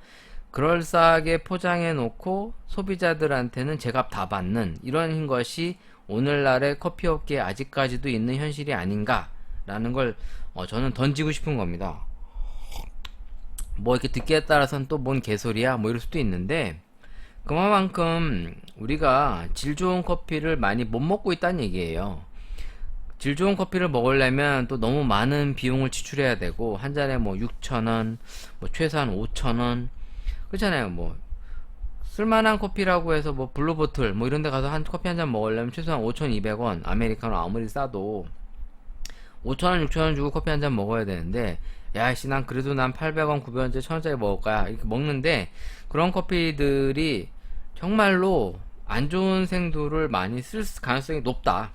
그럴싸하게 포장해 놓고 소비자들한테는 제값 다 받는, 이런 것이 오늘날의 커피업계에 아직까지도 있는 현실이 아닌가라는 걸 저는 던지고 싶은 겁니다. 뭐 이렇게 듣기에 따라서는 또 뭔 개소리야 뭐 이럴 수도 있는데, 그만큼 우리가 질 좋은 커피를 많이 못 먹고 있다는 얘기예요. 질 좋은 커피를 먹으려면 또 너무 많은 비용을 지출해야 되고, 한 잔에 뭐 6,000원, 뭐 최소한 5,000원, 그렇잖아요. 뭐 쓸만한 커피라고 해서 뭐 블루보틀 뭐 이런 데 가서 한 커피 한 잔 먹으려면 최소한 5,200원, 아메리카노 아무리 싸도 5,000원, 6,000원 주고 커피 한 잔 먹어야 되는데, 야씨 난 그래도 난 800원, 900원짜리 1,000원짜리 먹을 거야 이렇게 먹는데, 그런 커피들이 정말로 안 좋은 생두를 많이 쓸 가능성이 높다.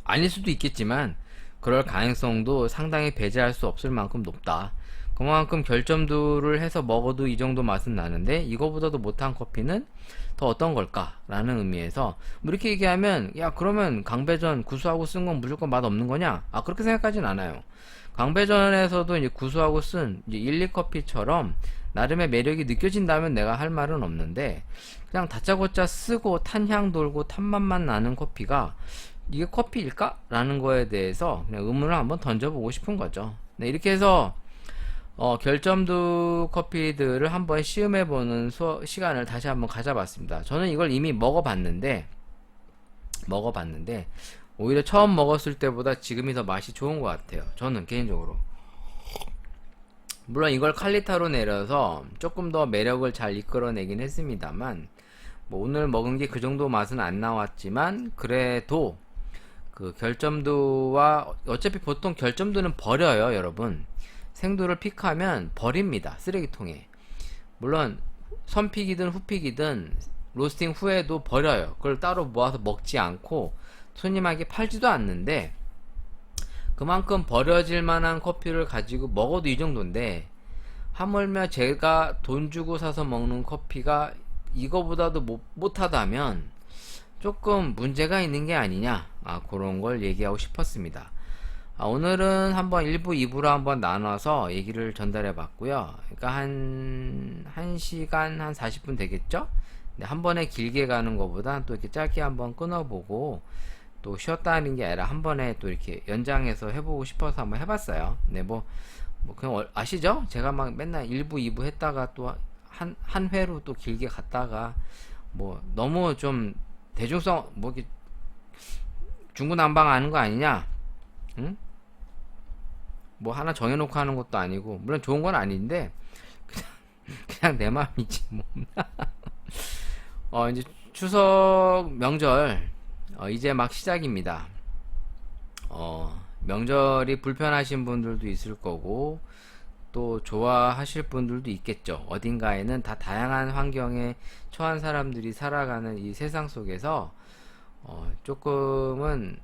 아닐 수도 있겠지만 그럴 가능성도 상당히 배제할 수 없을 만큼 높다. 그만큼 결점도를 해서 먹어도 이 정도 맛은 나는데 이거보다도 못한 커피는 더 어떤 걸까? 라는 의미에서 뭐 이렇게 얘기하면, 야 그러면 강배전 구수하고 쓴 건 무조건 맛 없는 거냐? 아 그렇게 생각하진 않아요. 강배전에서도 이제 구수하고 쓴 이제 1, 2커피처럼 나름의 매력이 느껴진다면 내가 할 말은 없는데, 그냥 다짜고짜 쓰고 탄향 돌고 탄맛만 나는 커피가 이게 커피일까? 라는 거에 대해서 그냥 의문을 한번 던져보고 싶은 거죠. 네, 이렇게 해서 결점도 커피들을 한번 시음해보는 시간을 다시 한번 가져봤습니다. 저는 이걸 이미 먹어봤는데 오히려 처음 먹었을 때보다 지금이 더 맛이 좋은 것 같아요. 저는 개인적으로. 물론 이걸 칼리타로 내려서 조금 더 매력을 잘 이끌어내긴 했습니다만, 뭐 오늘 먹은 게 그 정도 맛은 안 나왔지만, 그래도 그 결점도와, 어차피 보통 결점도는 버려요 여러분. 생두를 픽하면 버립니다, 쓰레기통에. 물론 선픽이든 후픽이든 로스팅 후에도 버려요. 그걸 따로 모아서 먹지 않고 손님에게 팔지도 않는데, 그만큼 버려질 만한 커피를 가지고 먹어도 이 정도인데, 하물며 제가 돈 주고 사서 먹는 커피가 이거보다도 못하다면 조금 문제가 있는 게 아니냐, 그런 걸 얘기하고 싶었습니다. 오늘은 한번 1부, 2부로 한번 나눠서 얘기를 전달해 봤고요. 그러니까 한 1시간 한 40분 되겠죠? 네, 한 번에 길게 가는 것보다 또 이렇게 짧게 한번 끊어보고, 또 쉬었다 하는 게 아니라 한 번에 또 이렇게 연장해서 해보고 싶어서 한번 해봤어요. 네, 뭐 그냥 아시죠? 제가 막 맨날 1부, 2부 했다가 또 한 회로 또 길게 갔다가, 뭐 너무 좀 대중성 뭐 이렇게 중구난방하는 거 아니냐? 응? 뭐 하나 정해놓고 하는 것도 아니고, 물론 좋은 건 아닌데 그냥 내 마음이지 뭐. 이제 추석 명절 이제 막 시작입니다. 명절이 불편하신 분들도 있을 거고 또 좋아하실 분들도 있겠죠. 어딘가에는 다 다양한 환경에 처한 사람들이 살아가는 이 세상 속에서 조금은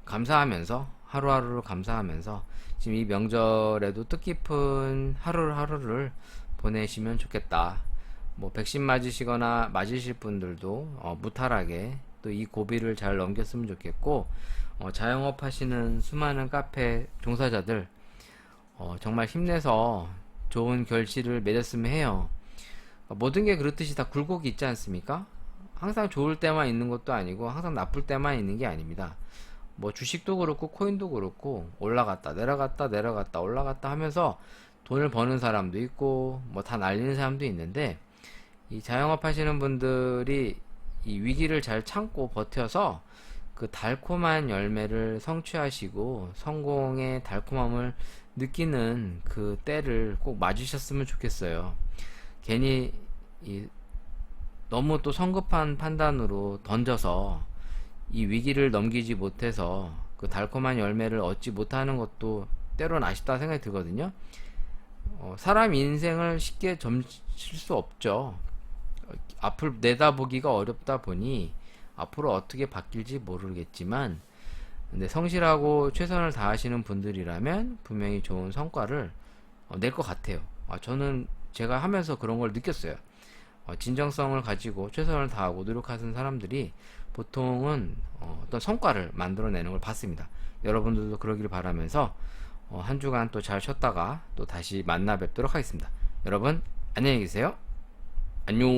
감사하면서, 하루하루를 감사하면서 지금 이 명절에도 뜻깊은 하루를 보내시면 좋겠다. 뭐 백신 맞으시거나 맞으실 분들도 무탈하게 또 이 고비를 잘 넘겼으면 좋겠고, 자영업 하시는 수많은 카페 종사자들 정말 힘내서 좋은 결실을 맺었으면 해요. 모든 게 그렇듯이 다 굴곡이 있지 않습니까? 항상 좋을 때만 있는 것도 아니고 항상 나쁠 때만 있는 게 아닙니다. 뭐 주식도 그렇고 코인도 그렇고 올라갔다 내려갔다 올라갔다 하면서 돈을 버는 사람도 있고 뭐 다 날리는 사람도 있는데, 이 자영업 하시는 분들이 이 위기를 잘 참고 버텨서 그 달콤한 열매를 성취하시고 성공의 달콤함을 느끼는 그 때를 꼭 맞으셨으면 좋겠어요. 괜히 너무 또 성급한 판단으로 던져서 이 위기를 넘기지 못해서 그 달콤한 열매를 얻지 못하는 것도 때론 아쉽다 생각이 들거든요. 사람 인생을 쉽게 점칠 수 없죠. 앞을 내다보기가 어렵다 보니 앞으로 어떻게 바뀔지 모르겠지만, 근데 성실하고 최선을 다하시는 분들이라면 분명히 좋은 성과를 낼 것 같아요. 저는 제가 하면서 그런 걸 느꼈어요. 진정성을 가지고 최선을 다하고 노력하는 사람들이 보통은 어떤 성과를 만들어내는 걸 봤습니다. 여러분들도 그러기를 바라면서 한 주간 또 잘 쉬었다가 또 다시 만나 뵙도록 하겠습니다. 여러분 안녕히 계세요. 안녕.